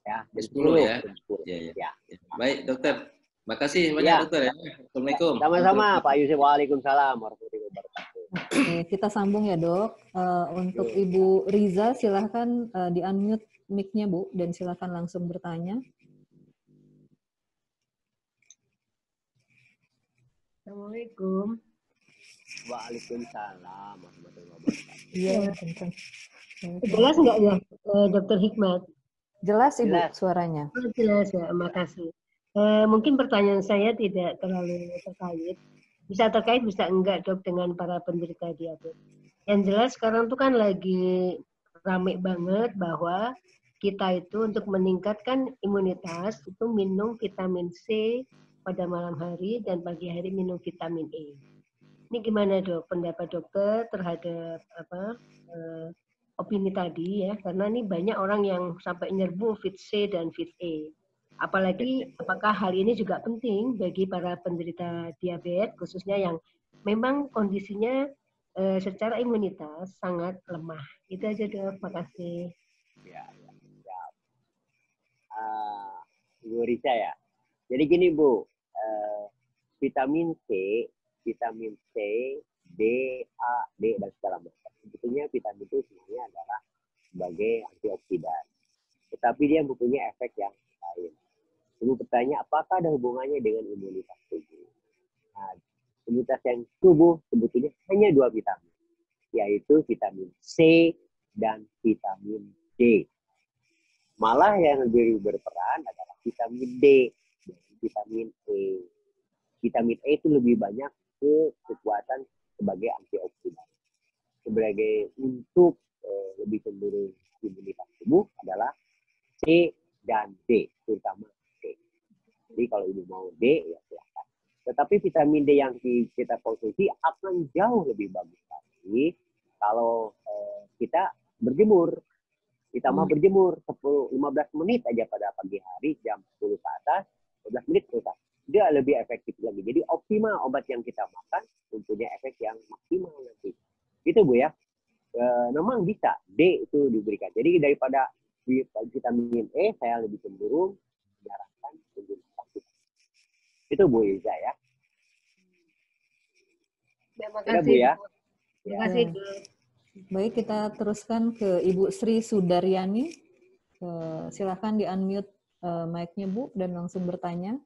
B: Ya, jam
F: 10 ya?
B: Jam 10.
F: Ya. Baik dokter. Makasih banyak dokter ya. Assalamualaikum.
B: Sama-sama Pak Yusuf. Waalaikumsalam warahmatullahi wabarakatuh.
A: Oke, kita sambung ya Dok. Untuk Ibu Riza silahkan di-unmute mic-nya Bu dan silahkan langsung bertanya.
G: Assalamualaikum.
B: Waalaikumsalam warahmatullahi wabarakatuh.
A: Iya.
G: Jelas nggak ya, Dokter Hikmat?
A: Jelas Ibu suaranya.
G: Jelas ya, makasih. Mungkin pertanyaan saya tidak terlalu terkait. Bisa terkait, bisa enggak Dok dengan para penderita diabetes. Yang jelas sekarang tuh kan lagi rame banget bahwa kita itu untuk meningkatkan imunitas itu minum vitamin C pada malam hari dan pagi hari minum vitamin E. Ini gimana Dok, pendapat dokter terhadap opini tadi ya, karena ini banyak orang yang sampai nyerbu Fit C dan Fit E. Apalagi apakah hal ini juga penting bagi para penderita diabetes, khususnya yang memang kondisinya secara imunitas sangat lemah. Itu aja Dok, makasih.
B: Ya. Ibu Risa ya. Jadi gini Bu, vitamin C, D, A, D, dan segala macam. Sebetulnya vitamin itu sebenarnya adalah sebagai antioksidan. Tetapi dia mempunyai efek yang lain. Ibu bertanya, apakah ada hubungannya dengan imunitas tubuh? Nah, imunitas yang tubuh sebetulnya hanya 2 vitamin, yaitu vitamin C dan vitamin D. Malah yang lebih berperan adalah vitamin D dan vitamin E. Vitamin E itu lebih banyak ke kekuatan sebagai antioksidan. Sebagai untuk lebih cenderung imunitas tubuh adalah C dan D, terutama D. Jadi kalau ibu mau D, ya silakan. Tetapi vitamin D yang kita konsumsi akan jauh lebih bagus lagi kalau kita berjemur. Ditambah berjemur 10-15 menit aja pada pagi hari, jam 10 ke atas, 15 menit ke atas. Dia lebih efektif lagi. Jadi optimal obat yang kita makan mempunyai efek yang maksimal nanti. Itu Bu ya. Memang bisa D itu diberikan. Jadi daripada vitamin E, saya lebih cenderung menyarankan menggunakan vitamin. Itu Bu Iza ya.
G: Terima
B: Udah,
G: kasih.
B: Bu ya.
G: Terima kasih.
A: Baik, kita teruskan ke Ibu Sri Sudaryani. Silakan di-unmute mic-nya Bu dan langsung bertanya.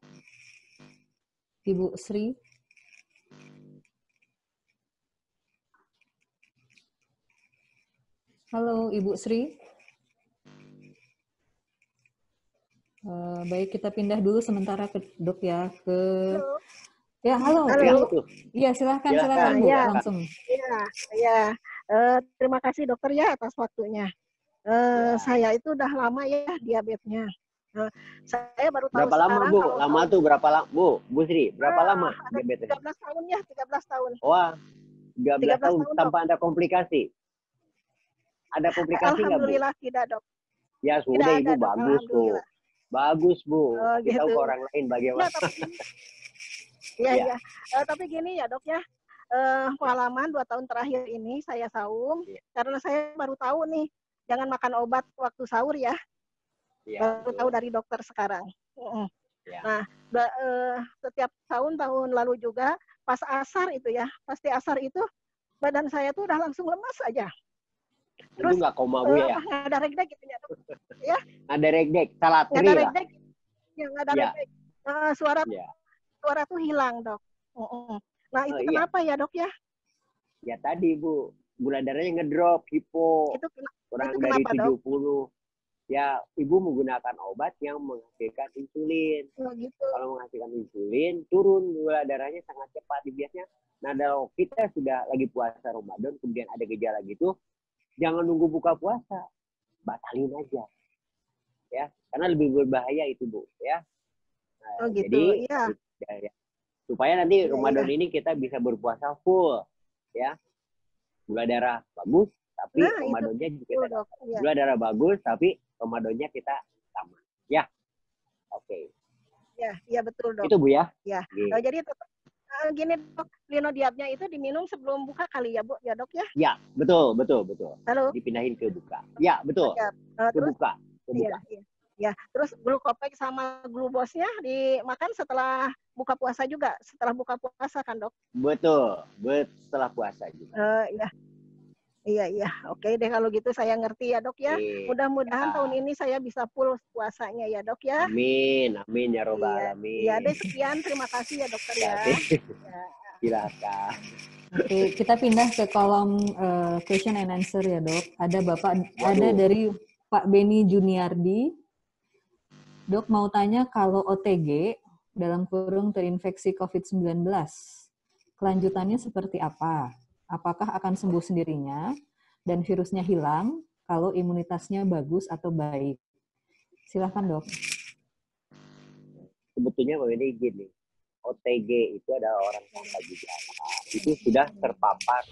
A: Ibu Sri. Halo Ibu Sri. Baik, kita pindah dulu sementara ke Dok ya.
C: Halo.
A: Ya, halo.
C: Halo.
A: Iya, silakan Bu,
C: ya.
A: langsung.
C: Iya. Terima kasih dokter ya atas waktunya. Saya itu udah lama ya diabetesnya. Saya baru tahu
B: Berapa lama
C: sekarang
B: Bu?
C: kalau
B: Lama tuh berapa lama Bu Sri? Berapa lama
C: ada
B: diabetesnya?
C: 13 tahun ya, 13 tahun.
B: Wah, 13 tahun tanpa ada komplikasi. Ada komplikasi nggak Bu?
C: Alhamdulillah tidak dok.
B: Ya sudah
C: Tidak
B: Ibu,
C: ada, Dok.
B: bagus Bu. Bagus Bu.
C: Oh,
B: Kasih tahu
C: gitu.
B: ke orang lain bagaimana.
C: Iya. Tapi gini ya dok ya. Pengalaman 2 tahun terakhir ini saya saum karena saya baru tahu nih jangan makan obat waktu sahur ya. Baru tahu dari dokter sekarang. Nah, setiap tahun lalu juga pas asar itu ya, pasti asar itu badan saya tuh udah langsung lemas aja. Terus
B: nggak koma Bu ya?
C: Nggak ada regdek gitu ya dok. Ya.
B: Ada regdek, salah tri
C: Nggak ada
B: lah.
C: regdek. Ya, nggak ada regdek. Suara tuh hilang dok. Nah itu kenapa ya dok ya?
B: Ya tadi Bu, gula darahnya ngedrop, hipo, kurang dari 70. Dok? Ya Ibu menggunakan obat yang menghasilkan insulin.
C: Gitu.
B: Kalau menghasilkan insulin, turun gula darahnya sangat cepat. Biasanya, nah kalau kita sudah lagi puasa Ramadan, kemudian ada gejala gitu, jangan nunggu buka puasa, batalin aja. Ya, karena lebih berbahaya itu Bu. Ya. Nah,
C: gitu.
B: Jadi,
C: ya.
B: supaya nanti Ramadan ini kita bisa berpuasa full. Ya, gula darah bagus, tapi Ramadannya kita gula darah bagus, tapi Ramadannya kita sama. Ya, oke.
C: Ya betul dok.
B: Itu Bu ya.
C: Ya. Jadi gini dok, linodiabnya itu diminum sebelum buka kali ya Bu, ya dok ya?
B: Ya, betul.
C: Halo.
B: Dipindahin ke buka. Ya, betul. Ke buka.
C: Ya, terus glukopek sama glubosnya dimakan setelah buka puasa juga, setelah buka puasa kan dok?
B: Betul, setelah puasa juga.
C: Iya. Oke deh kalau gitu saya ngerti ya dok ya. Mudah-mudahan tahun ini saya bisa full puasanya ya dok ya.
B: Amin ya robbal alamin.
C: Iya deh sekian, terima kasih ya dokter ya.
B: Silakan.
A: Oke, kita pindah ke kolom question and answer ya dok. Ada ada dari Pak Beni Juniardi. Dok mau tanya kalau OTG dalam kurung terinfeksi COVID-19, kelanjutannya seperti apa? Apakah akan sembuh sendirinya dan virusnya hilang kalau imunitasnya bagus atau baik? Silahkan dok.
B: Sebetulnya begini gini, OTG itu adalah orang tanpa gejala. Itu sudah terpapar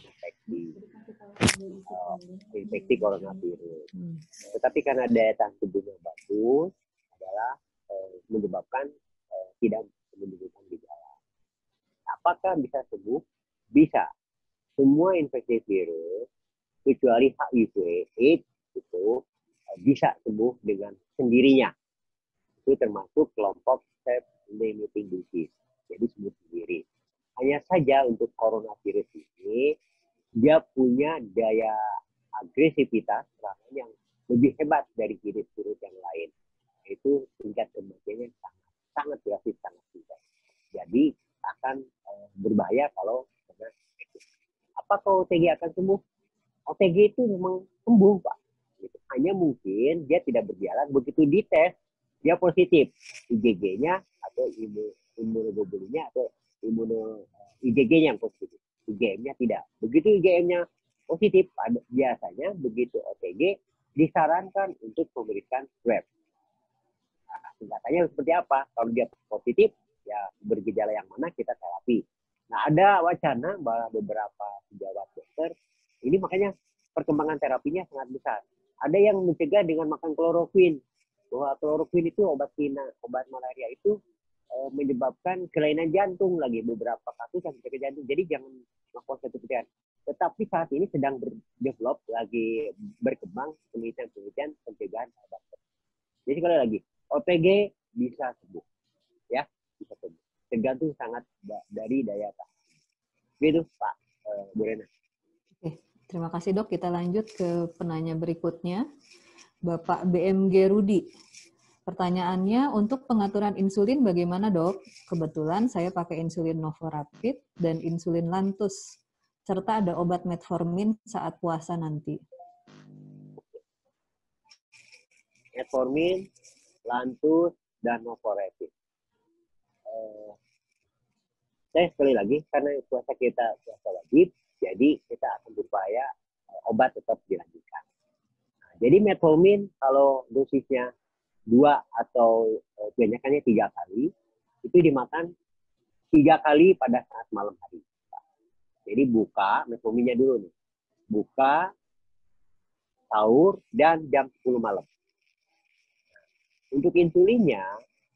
B: infeksi coronavirus. Tetapi karena daya tahan tubuhnya bagus, adalah menyebabkan tidak menimbulkan gejala. Apakah bisa sembuh? Bisa. Semua infeksi virus, kecuali HIV, AIDS, itu bisa sembuh dengan sendirinya. Itu termasuk kelompok self-limiting disease. Jadi sembuh sendiri. Hanya saja untuk coronavirus ini, dia punya daya agresivitas serangan yang lebih hebat dari virus-virus yang lain. Itu tingkat kematiannya sangat drastis, sangat tinggi. Jadi akan berbahaya kalau kena itu. Apakah OTG akan sembuh? OTG itu memang sembuh, Pak. Gitu. Hanya mungkin dia tidak berjalan begitu dites dia positif IgG-nya atau imunoglobulinnya atau IgG-nya yang positif. IgM-nya tidak. Begitu IgM-nya positif, biasanya begitu OTG disarankan untuk memberikan swab. tingkatannya seperti apa. Kalau dia positif, ya bergejala yang mana kita terapi. Nah, ada wacana bahwa beberapa sejawat dokter, ini makanya perkembangan terapinya sangat besar. Ada yang mencegah dengan makan kloroquine. Bahwa kloroquine itu obat malaria itu menyebabkan kelainan jantung lagi. Beberapa kasus yang mencegah jantung. Jadi jangan melakukan satu pilihan. Tetapi saat ini sedang berdevelop, lagi berkembang penelitian-penelitian pencegahan terhadap. Jadi sekali lagi, OTG bisa sembuh. Ya, bisa sembuh. Tergantung sangat dari daya tahan. Gitu, Pak Bu Rena.
A: Oke, terima kasih dok. Kita lanjut ke penanya berikutnya. Bapak BMG Rudi. Pertanyaannya, untuk pengaturan insulin bagaimana dok? Kebetulan saya pakai insulin Novorapid dan insulin Lantus, serta ada obat metformin saat puasa nanti.
B: Metformin, Lantus, dan Novorapid. Saya sekali lagi, karena puasa kita puasa wajib, jadi kita akan berupaya obat tetap dilanjutkan. Nah, jadi metformin kalau dosisnya 2 atau kebanyakannya 3 kali, itu dimakan 3 kali pada saat malam hari. Jadi buka, metforminnya dulu nih. Buka, sahur, dan jam 10 malam. Untuk insulinnya,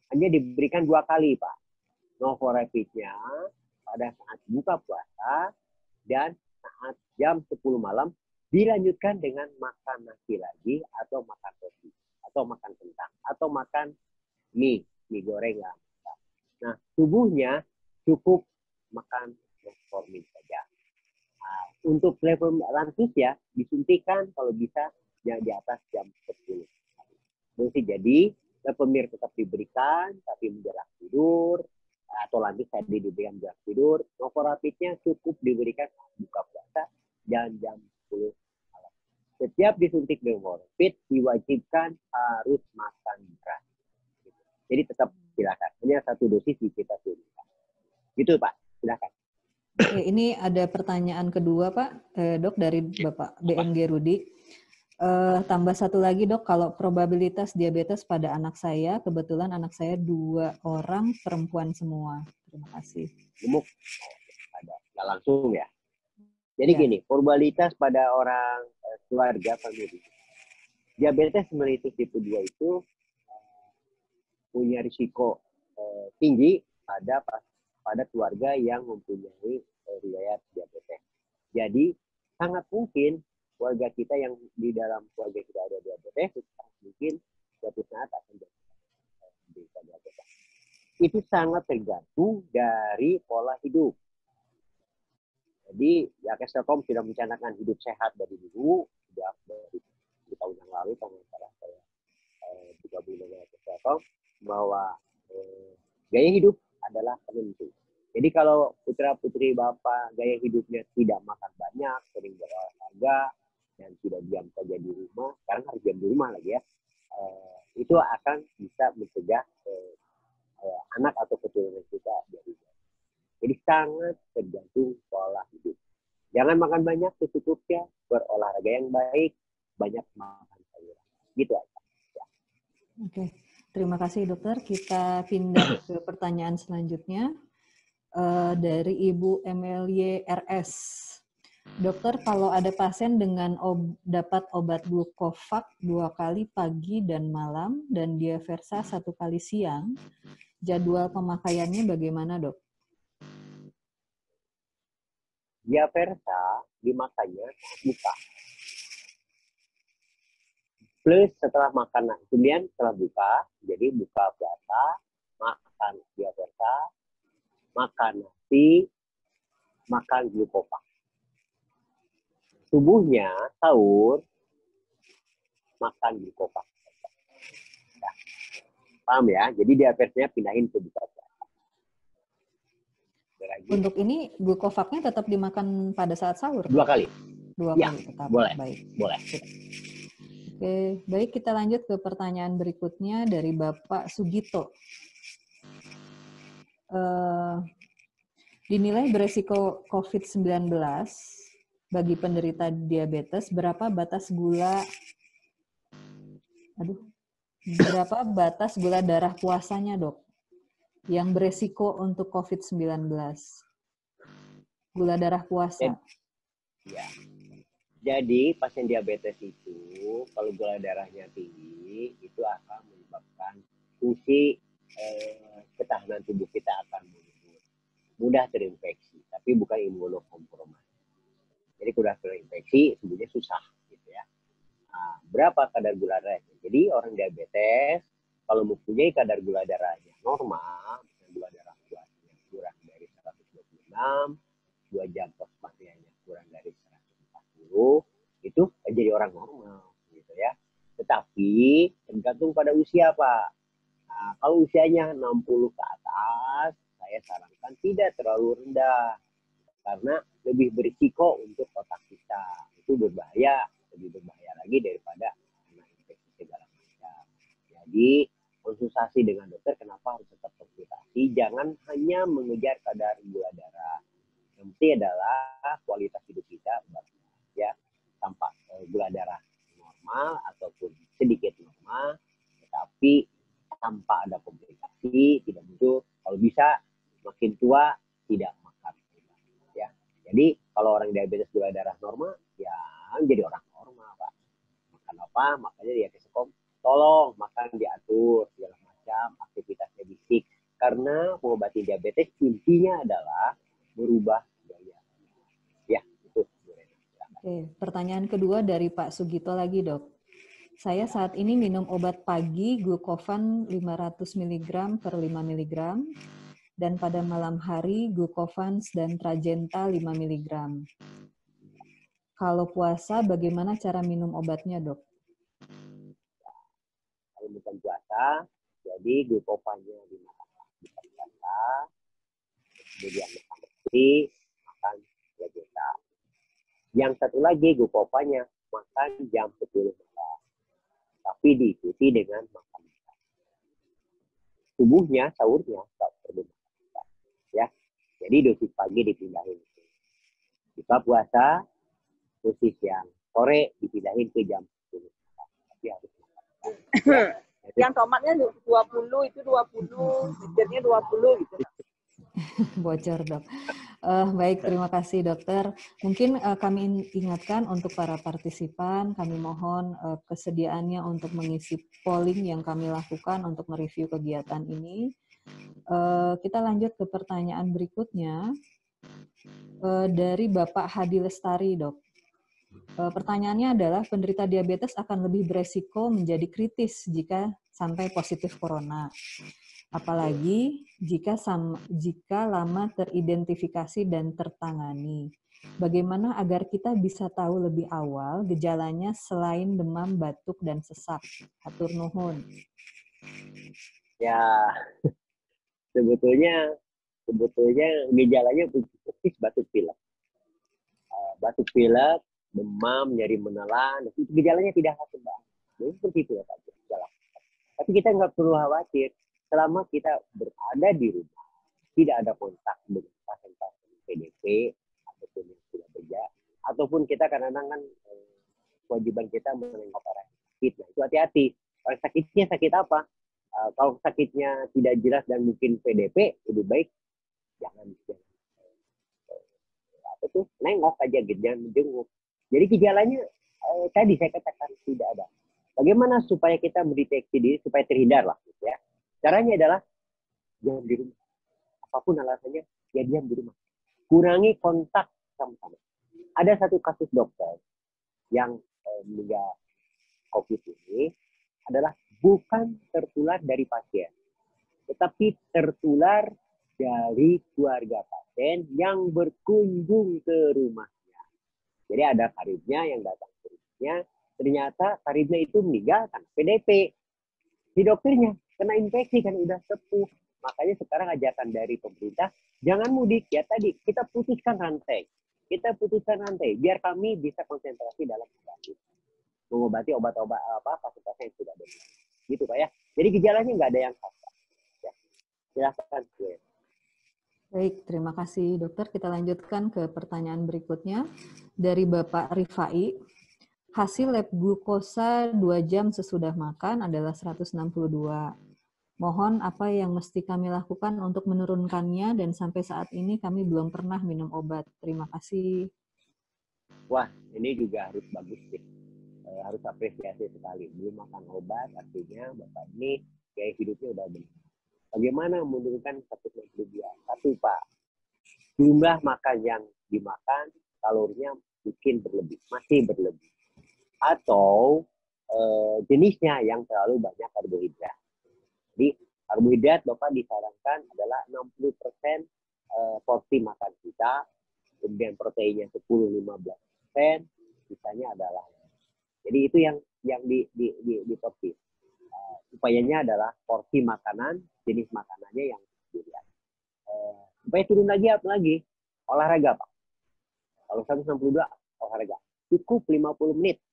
B: hanya diberikan 2 kali, Pak. Novorapidnya pada saat buka puasa dan saat jam 10 malam dilanjutkan dengan makan nasi lagi atau makan roti atau makan kentang atau makan mie goreng lah. Nah, tubuhnya cukup makan metformin saja. Nah, untuk level lantus ya disuntikan kalau bisa yang di atas jam 10. Jadi metformin tetap diberikan tapi menjelang tidur atau lanjut tadi diberikan jam tidur. Novorapidnya cukup diberikan buka puasa dan jam 10 malam. Setiap disuntik Novorapid diwajibkan harus makan beras. Jadi tetap silakan. Hanya 1 dosis kita suntikan. Gitu Pak, silakan.
A: Oke, ini ada pertanyaan kedua Pak, dok dari Bapak BMG Rudi. Tambah 1 lagi dok, kalau probabilitas diabetes pada anak saya, kebetulan anak saya 2 orang perempuan semua. Terima kasih.
B: Gemuk, ada nggak langsung ya. Jadi gini, probabilitas pada orang keluarga famili diabetes mellitus tipe 2 itu punya risiko tinggi pada keluarga yang mempunyai riwayat diabetes. Jadi sangat mungkin keluarga kita yang di dalam keluarga kita ada diabetes, mungkin suatu saat akan jadi diabetes. Itu sangat tergantung dari pola hidup. Jadi ya Kestelkom sudah mencanangkan hidup sehat dari dulu, sudah dari tahun yang lalu kalau salah saya bergabung dengan Kestelkom, bahwa gaya hidup adalah penentu. Jadi kalau putra-putri Bapak gaya hidupnya tidak makan banyak, sering berolahraga, dan tidak diam saja di rumah, sekarang harus diam di rumah lagi ya, itu akan bisa mencegah anak atau keturunan kita dari. Jadi sangat tergantung pola hidup. Jangan makan banyak, secukupnya, berolahraga yang baik, banyak makan sayuran. Gitu aja. Ya.
A: Oke, terima kasih dokter. Kita pindah ke pertanyaan selanjutnya dari Ibu MLY RS. Dokter, kalau ada pasien dengan dapat obat Glucovax 2 kali pagi dan malam dan Diaversa 1 kali siang, jadwal pemakaiannya bagaimana dok?
B: Diaversa dimakannya buka. Plus setelah makan, kemudian setelah buka, jadi buka puasa, makan Diaversa, makan nasi, makan Glucovax. Tubuhnya sahur, makan Glucovax. Nah, paham ya? Jadi Diaversanya pindahin ke buka puasa.
A: Untuk ini Glucovax-nya tetap dimakan pada saat sahur?
B: 2 kali.
A: 2
B: ya,
A: kali tetap.
B: Boleh.
A: Baik.
B: Boleh.
A: Oke, baik, kita lanjut ke pertanyaan berikutnya dari Bapak Sugito. Dinilai beresiko COVID-19 bagi penderita diabetes, berapa batas gula berapa batas gula darah puasanya, Dok? Yang beresiko untuk COVID-19. Gula darah puasa.
B: Ya. Jadi pasien diabetes itu kalau gula darahnya tinggi itu akan menyebabkan fungsi ketahanan tubuh kita akan menurun. Mudah terinfeksi, tapi bukan imunokompromis. Jadi sudah terinfeksi, tubuhnya susah gitu ya. Nah, berapa kadar gula darahnya? Jadi orang diabetes kalau mempunyai kadar gula darahnya normal, gula darah puasanya kurang dari 126, 2 jam postprandialnya kurang dari 140, itu jadi orang normal gitu ya. Tetapi tergantung pada usia, Pak. Nah, kalau usianya 60 ke atas, saya sarankan tidak terlalu rendah karena lebih berisiko untuk otak kita. Itu berbahaya, lebih berbahaya lagi daripada infeksi segala macam. Jadi konsultasi dengan dokter, kenapa harus tetap konsultasi? Jangan hanya mengejar kadar gula darah. Yang penting adalah kualitas hidup kita ya, tanpa gula darah normal ataupun sedikit normal, tetapi tanpa ada komplikasi, tidak muncul. Kalau bisa makin tua tidak makan, ya. Jadi kalau orang diabetes gula darah normal, ya jadi orang normal, Pak. Makan apa? Makanya dia kesekom. Tolong makan diatur segala macam, aktivitasnya fisik. Karena mengobati diabetes intinya adalah merubah gaya. Ya, itu.
A: Oke, pertanyaan kedua dari Pak Sugito lagi, Dok. Saya saat ini minum obat pagi Glukovan 500 mg per 5 mg dan pada malam hari Glukovans dan Trajenta 5 mg. Kalau puasa bagaimana cara minum obatnya, Dok?
B: Kalau bukan puasa, jadi Glukovannya dimakan puasa, kemudian makan Trajenta. Yang satu lagi Glukovannya makan jam 10 malam. Tapi diikuti dengan makan subuhnya, sahurnya tak perlu makan. Ya, jadi dosis pagi dipindahin. Jika puasa, dosis yang sore dipindahin ke jam 10. Tapi harus makan.
H: Yang tomatnya 20, itu 20, bitirnya 20 gitu.
A: Bocor, Dok. Baik, terima kasih, Dokter. Mungkin kami ingatkan untuk para partisipan, kami mohon kesediaannya untuk mengisi polling yang kami lakukan untuk mereview kegiatan ini. Kita lanjut ke pertanyaan berikutnya dari Bapak Hadi Lestari, Dok. Pertanyaannya adalah, penderita diabetes akan lebih beresiko menjadi kritis jika sampai positif corona. Apalagi jika lama teridentifikasi dan tertangani. Bagaimana agar kita bisa tahu lebih awal gejalanya selain demam, batuk, dan sesak? Hatur nuhun.
B: Ya, sebetulnya gejalanya persis batuk pilek. Batuk pilek, demam, nyeri menelan, itu gejalanya tidak khas, Mbak. Jadi seperti itu ya, Pak. Gejala. Tapi kita nggak perlu khawatir. Selama kita berada di rumah, tidak ada kontak dengan pasien-pasien PDP ataupun yang sudah bekerja, ataupun kita kadang-kadang kan kewajiban kita menengok orang sakit. Nah, itu hati-hati. Orang sakitnya sakit apa? Kalau sakitnya tidak jelas dan mungkin PDP, lebih baik jangan nengok aja gitu, jangan menjenguk. Jadi gejalanya tadi saya katakan tidak ada. Bagaimana supaya kita mendeteksi diri supaya terhindar lah, gitu ya? Caranya adalah jangan di rumah. Apapun alasannya, ya diam di rumah. Kurangi kontak sama-sama. Ada satu kasus dokter yang meninggal COVID ini adalah bukan tertular dari pasien, tetapi tertular dari keluarga pasien yang berkunjung ke rumahnya. Jadi ada karibnya yang datang ke rumahnya, ternyata karibnya itu meninggal karena PDP. Si dokternya kena infeksi kan udah sepuh. Makanya sekarang ajakan dari pemerintah, jangan mudik. Ya tadi, kita putuskan rantai. Biar kami bisa konsentrasi dalam mengobati obat-obat pasien yang sudah ada. Gitu Pak ya. Jadi gejalanya nggak ada yang khas. Ya. Silakan.
A: Baik, terima kasih dokter. Kita lanjutkan ke pertanyaan berikutnya dari Bapak Rifai. Hasil lab glukosa 2 jam sesudah makan adalah 162. Mohon apa yang mesti kami lakukan untuk menurunkannya, dan sampai saat ini kami belum pernah minum obat. Terima kasih.
B: Wah, ini juga harus bagus sih. Harus apresiasi sekali. Belum makan obat, artinya Bapak ini gaya hidupnya udah benar. Bagaimana menurunkan 162? Satu, Pak, jumlah makan yang dimakan, kalorinya mungkin berlebih, masih berlebih. Atau jenisnya yang terlalu banyak karbohidrat. Jadi karbohidrat Bapak disarankan adalah 60% porsi makan kita, kemudian proteinnya 10-15%, sisanya adalah. Jadi itu yang di porsi. Upayanya adalah porsi makanan, jenis makanannya yang dilihat. Supaya turun lagi apa lagi? Olahraga, Pak. Kalau 162 olahraga. Cukup 50 menit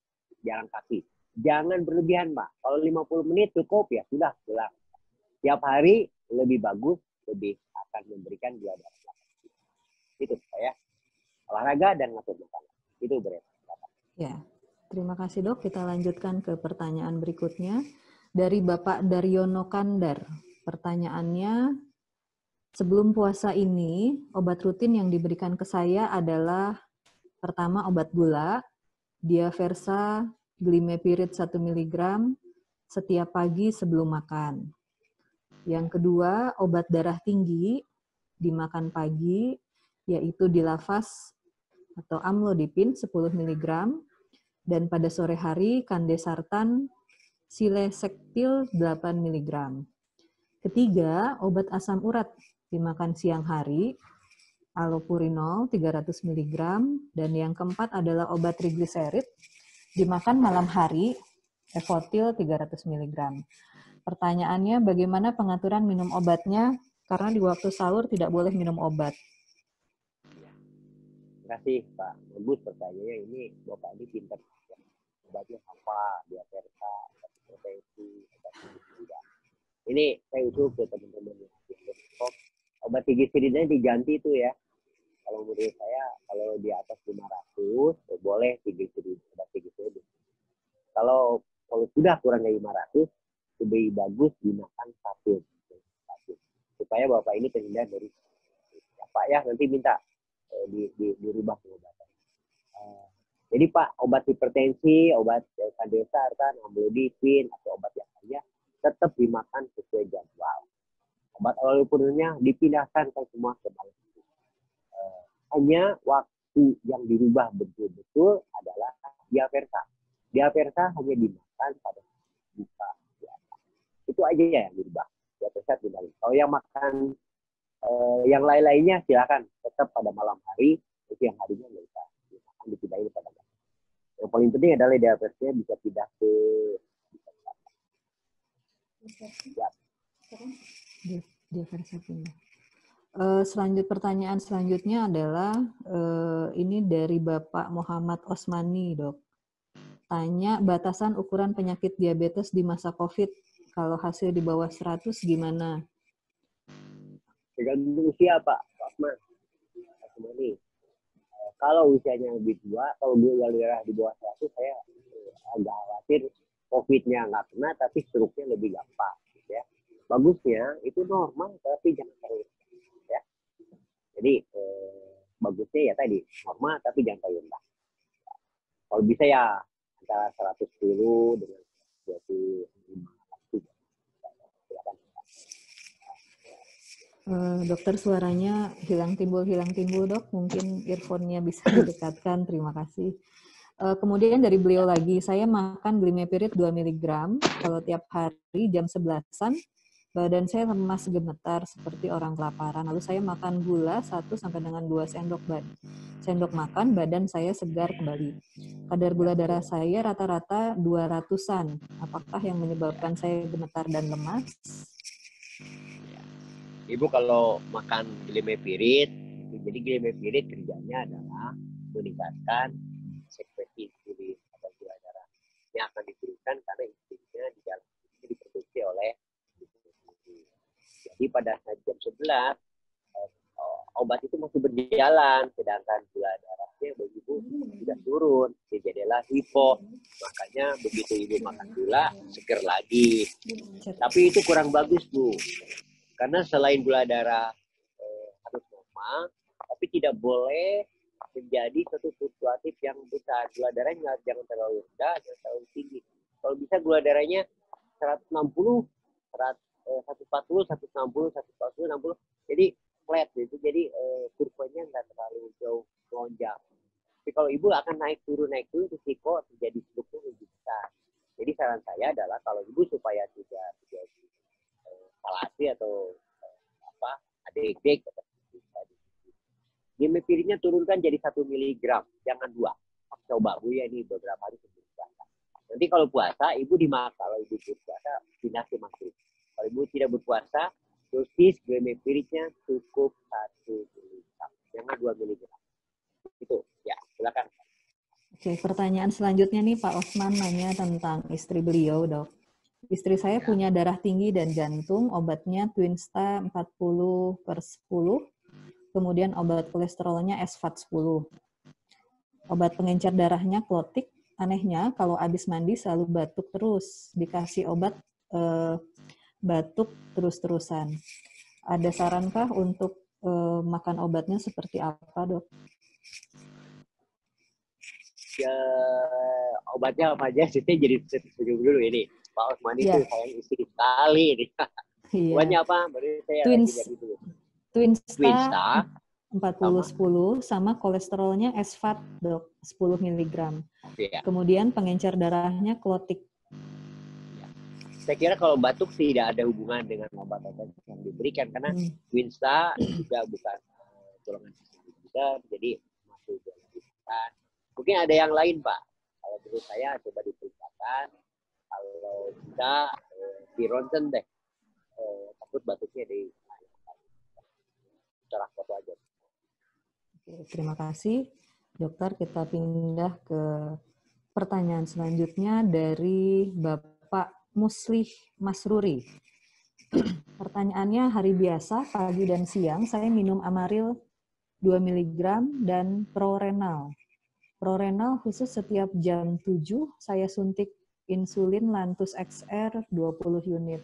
B: jalan kaki. Jangan berlebihan, Pak. Kalau 50 menit cukup, ya sudah, pulang. Tiap hari lebih bagus, lebih akan memberikan gula darah. Itu saya. Olahraga dan ngatur makanan. Itu berarti.
A: Ya, terima kasih Dok. Kita lanjutkan ke pertanyaan berikutnya. Dari Bapak Daryono Kandar. Pertanyaannya, sebelum puasa ini, obat rutin yang diberikan ke saya adalah pertama obat gula, Diaversa Glimepirid 1 mg setiap pagi sebelum makan. Yang kedua, obat darah tinggi dimakan pagi, yaitu Dilavas atau Amlodipin 10 mg, dan pada sore hari Kandesartan Silesektil 8 mg. Ketiga, obat asam urat dimakan siang hari, Allopurinol 300 mg, dan yang keempat adalah obat trigliserid dimakan malam hari, Evotil 300 mg. Pertanyaannya, bagaimana pengaturan minum obatnya? Karena di waktu sahur tidak boleh minum obat.
B: Terima kasih, Pak. Bagus pertanyaannya. Ini Bapak ini pintar. Obatnya apa? Diaversa, obat hipertensi, obat trigliserida. Ini saya usul ke teman-teman yang obat trigliseridnya diganti itu ya. Kalau menurut saya, kalau di atas 500, boleh obat trigliserid. Kalau sudah kurang dari 500, lebih bagus gunakan statin. Supaya Bapak ini terhindar dari Pak ya, nanti minta dirubah pengobatan. Jadi Pak, obat hipertensi, obat Kandesartan, Amlodipin, atau obat yang lainnya tetap dimakan sesuai jadwal. Obat allopurinolnya dipindahkan ke semua ke malam. Hanya waktu yang dirubah betul-betul adalah Diaversa. Diaversa hanya dimakan pada buka puasa. Itu aja ya yang dirubah. Diaversa dibalik. Kalau yang makan yang lain-lainnya silakan tetap pada malam hari, siang harinya nggak usah dimakan, dipindahin pada malam. Yang paling penting adalah Diaversa bisa pindah ke
A: Diaversa pindah. Pertanyaan selanjutnya adalah ini dari Bapak Muhammad Osmani, Dok. Tanya batasan ukuran penyakit diabetes di masa COVID. Kalau hasil di bawah 100 gimana?
B: Tergantung usia, Pak Osman. Osmani. Kalau usianya lebih tua, kalau gula darah di bawah 100, saya agak khawatir COVID-nya nggak kena, tapi stroke-nya lebih gampang. Ya. Bagusnya itu normal, tapi jangan terlalu. Ya. Jadi bagusnya ya tadi normal tapi jangan terlalu rendah. Kalau bisa ya antara 110 dengan 25.
A: Dokter, suaranya hilang timbul Dok. Mungkin earphone-nya bisa didekatkan. Terima kasih. Kemudian dari beliau lagi, saya makan Glimepirid 2 mg kalau tiap hari jam 11-an. Badan saya lemas gemetar seperti orang kelaparan. Lalu saya makan gula 1 sampai dengan 2 sendok makan, badan saya segar kembali. Kadar gula darah saya rata-rata 200-an. Apakah yang menyebabkan saya gemetar dan lemas?
B: Ibu kalau makan Glimepirid, jadi Glimepirid kerjanya adalah meningkatkan sekresi insulin atau gula darah yang akan diturunkan karena insulinnya di dalam tubuh diproduksi oleh tubuh. Jadi pada saat jam 11 obat itu masih berjalan, sedangkan gula darahnya bagi ibu sudah turun, jadilah hipo. Makanya begitu ibu makan gula, seger lagi. Tapi itu kurang bagus, Bu. Karena selain gula darah harus normal, tapi tidak boleh menjadi satu fluktuatif yang besar. Gula darahnya jangan terlalu rendah, jangan terlalu tinggi. Kalau bisa gula darahnya 160, 140, 160, 140, 60. Jadi flat gitu. Jadi kurvanya nggak terlalu jauh melonjak. Tapi kalau ibu akan naik turun, risiko terjadi stroke lebih besar. Jadi saran saya adalah kalau ibu supaya tidak terjadi salasi atau adik-adik, dimepirinnya turunkan jadi 1 miligram, jangan 2. Coba Bu ya, ini beberapa hari sebelum puasa. Nanti kalau puasa, ibu dimakan. Kalau ibu berpuasa, pindah ke maghrib. Kalau ibu tidak berpuasa, dosis glimepiriknya cukup 1 miligram, jangan 2 miligram. Itu, ya, silakan.
A: Oke, pertanyaan selanjutnya nih Pak Osman nanya tentang istri beliau, Dok. Istri saya punya darah tinggi dan jantung, obatnya Twinsta 40/10, kemudian obat kolesterolnya SFAT 10. Obat pengencer darahnya Clotic, anehnya kalau habis mandi selalu batuk terus, dikasih obat batuk terus-terusan. Ada sarankah untuk makan obatnya seperti apa, Dok?
B: Ya, obatnya apa aja? Saya jadi setuju dulu ini. Pak Osman itu sayang istri sekali ini. Obatnya apa? Baru saya
A: Twinsta 40/10 sama kolesterolnya SFAT, Dok, 10 mg. Ya. Kemudian pengencer darahnya Clotic.
B: Ya. Saya kira kalau batuk tidak ada hubungan dengan obat-obat yang diberikan karena Twinsta juga bukan golongan distributor, jadi masuk dalam distributor. Mungkin ada yang lain, Pak. Kalau menurut saya coba diperiksakan. Kalau bisa di ronsen deh. Takut batuknya di cara foto aja.
A: Oke, terima kasih, Dokter. Kita pindah ke pertanyaan selanjutnya dari Bapak Muslih Masruri. Pertanyaannya, hari biasa, pagi dan siang, saya minum Amaril 2 mg dan Prorenal. Prorenal khusus setiap jam 7, saya suntik insulin Lantus XR 20 unit.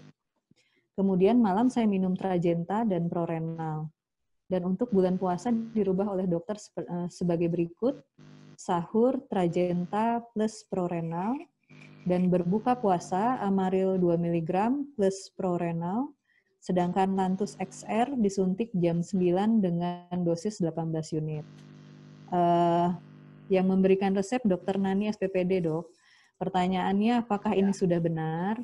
A: Kemudian malam saya minum Trajenta dan Prorenal. Dan untuk bulan puasa dirubah oleh dokter sebagai berikut, sahur Trajenta plus Prorenal, dan berbuka puasa Amaril 2 mg plus Prorenal, sedangkan Lantus XR disuntik jam 9 dengan dosis 18 unit. Yang memberikan resep Dr. Nani SPPD, Dok. Pertanyaannya, apakah ini sudah benar?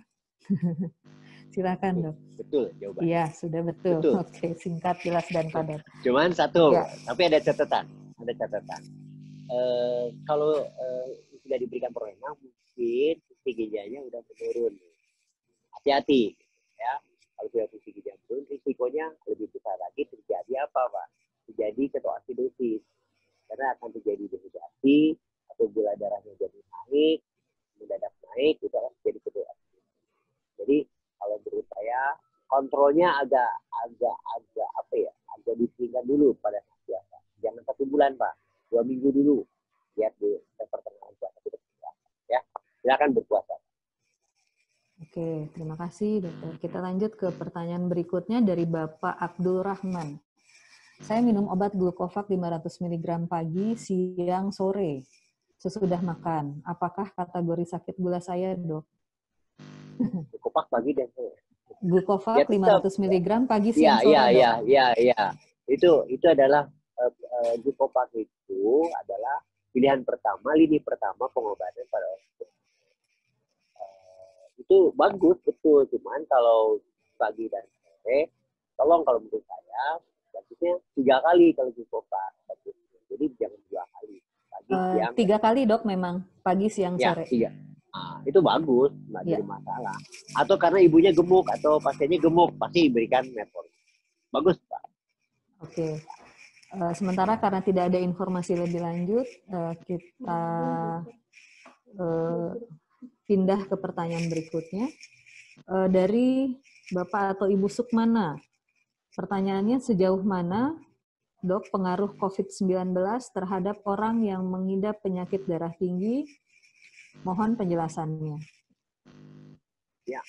A: Silakan, Dok.
B: Betul jawabannya.
A: Iya, sudah betul. Oke, singkat, jelas, dan padat.
B: Cuman satu, tapi ada catatan. Kalau sudah diberikan Prorenal, mungkin fungsi ginjalnya udah menurun. Hati-hati, ya. Kalau sudah fungsi ginjal menurun, risikonya lebih besar lagi terjadi apa, Pak? Terjadi ketoasidosis. Karena akan terjadi dehidrasi atau gula darahnya jadi naik, mendadak naik, itu akan terjadi ketoasidosis. Jadi kalau menurut saya kontrolnya agak ditinggalkan dulu pada saat puasa. Jangan 1 bulan, Pak, 2 minggu dulu. Lihat di pertengahan puasa kita berpuasa. Ya, silakan berpuasa.
A: Oke, terima kasih, Dokter. Kita lanjut ke pertanyaan berikutnya dari Bapak Abdul Rahman. Saya minum obat Glucovac 500 mg pagi, siang, sore. Sesudah makan. Apakah kategori sakit gula saya, Dok?
B: Glucovac pagi dan sore.
A: Glucovac 500 mg pagi, siang, sore, Dok.
B: Iya. Itu adalah Glucovac itu adalah pilihan pertama, lini pertama pengobatan pada orang. Itu bagus, betul. Cuman kalau pagi dan sore, tolong kalau menurut saya, bagusnya 3 kali kalau Glucovac. Jadi jangan 2 kali. Pagi, siang.
A: 3 kali, Dok, memang. Pagi, siang, sore.
B: 3. Itu bagus, nggak jadi masalah. Atau karena ibunya gemuk atau pasiennya gemuk, pasti diberikan metformin. Bagus, Pak.
A: Oke. Sementara karena tidak ada informasi lebih lanjut, kita pindah ke pertanyaan berikutnya. Dari Bapak atau Ibu Sukmana. Pertanyaannya, sejauh mana Dok, pengaruh COVID-19 terhadap orang yang mengidap penyakit darah tinggi? Mohon penjelasannya.
B: Ya,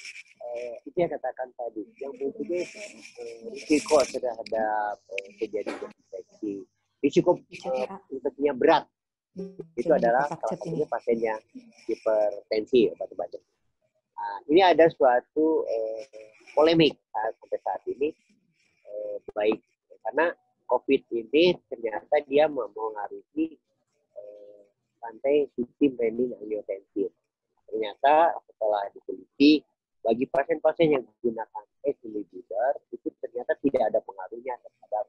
B: itu yang katakan tadi. Yang mempunyai risiko terhadap kejadian infeksi, risiko infeksinya berat, itu adalah salah satunya pasiennya hipertensi, obat-obatan. Nah, ini ada suatu polemik sampai saat ini, baik karena COVID ini ternyata dia mempengaruhi rantai sistem renin-angiotensin. Ternyata setelah diteliti, bagi pasien-pasien yang menggunakan ACE inhibitor itu ternyata tidak ada pengaruhnya terhadap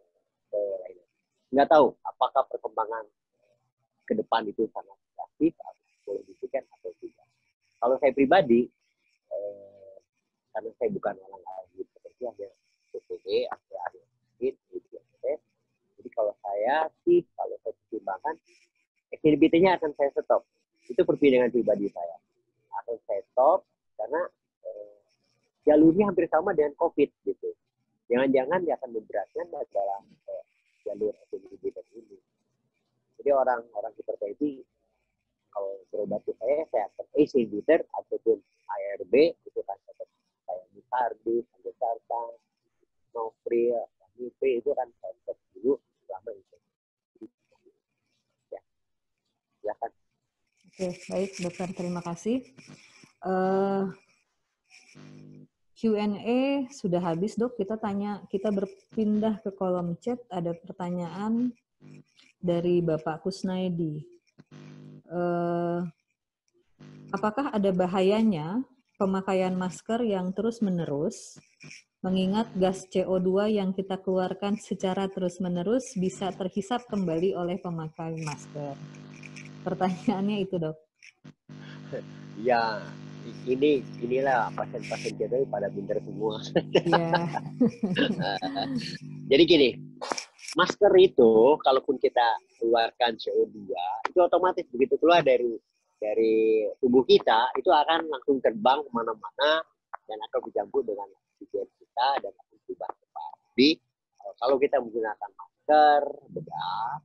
B: kelainan. Nggak tahu apakah perkembangan ke depan itu sangat drastis atau boleh dibuktikan atau tidak. Kalau saya pribadi, karena saya bukan orang ahli seperti hanya PPD, ahli jadi kalau saya pertimbangkan, inhibitornya akan saya stop. Itu perpindahan pribadi saya. Akan saya stop karena jalurnya hampir sama dengan COVID gitu. Jangan-jangan dia akan memberatkan dalam jalur inhibitor ini. Jadi orang-orang hipertensi kalau berobat ke saya akan ACE inhibitor ataupun ARB itu kan kayak Micardis, Andesartan, Novril, Nipri itu kan saya stop dulu selama itu. Ya, silakan.
A: Oke, baik dokter, terima kasih. Q&A sudah habis dok. Kita berpindah ke kolom chat. Ada pertanyaan dari Bapak Kusnaidi. Apakah ada bahayanya pemakaian masker yang terus-menerus, mengingat gas CO2 yang kita keluarkan secara terus-menerus bisa terhisap kembali oleh pemakai masker? Pertanyaannya itu, dok.
B: Ya, inilah pasien-pasien kita pada pintar semua.
A: Iya.
B: Jadi gini, masker itu kalaupun kita keluarkan CO2, itu otomatis begitu keluar dari tubuh kita, itu akan langsung terbang kemana-mana dan akan bercampur dengan oksigen kita dan akan berubah cepat. Jadi kalau kita menggunakan masker bedah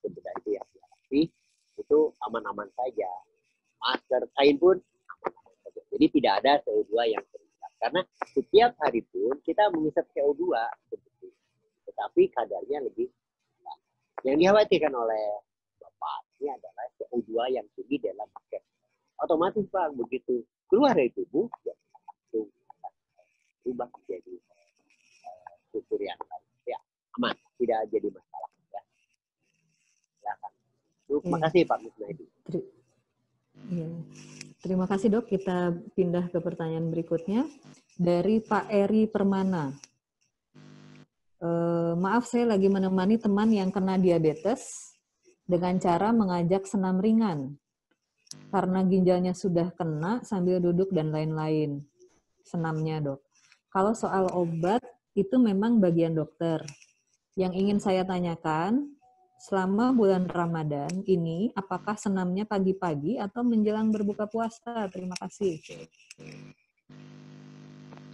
B: itu yang rapi, itu aman-aman saja. Masker kain pun aman-aman saja. Jadi tidak ada CO2 yang terhisap. Karena setiap hari pun kita menghisap CO2, tetapi kadarnya lebih besar. Yang dikhawatirkan oleh Bapak ini adalah CO2 yang tinggi dalam masker. Otomatis Pak, begitu keluar dari tubuh, ya langsung akan berubah menjadi struktur yang lain. Ya, aman, tidak jadi masalah. Ya. Silakan. Terima kasih Pak Kusnaidi.
A: Ya. Terima kasih dok. Kita pindah ke pertanyaan berikutnya dari Pak Eri Permana. Maaf, saya lagi menemani teman yang kena diabetes dengan cara mengajak senam ringan karena ginjalnya sudah kena sambil duduk dan lain-lain senamnya dok. Kalau soal obat itu memang bagian dokter. Yang ingin saya tanyakan, selama bulan Ramadan ini, apakah senamnya pagi-pagi atau menjelang berbuka puasa? Terima kasih.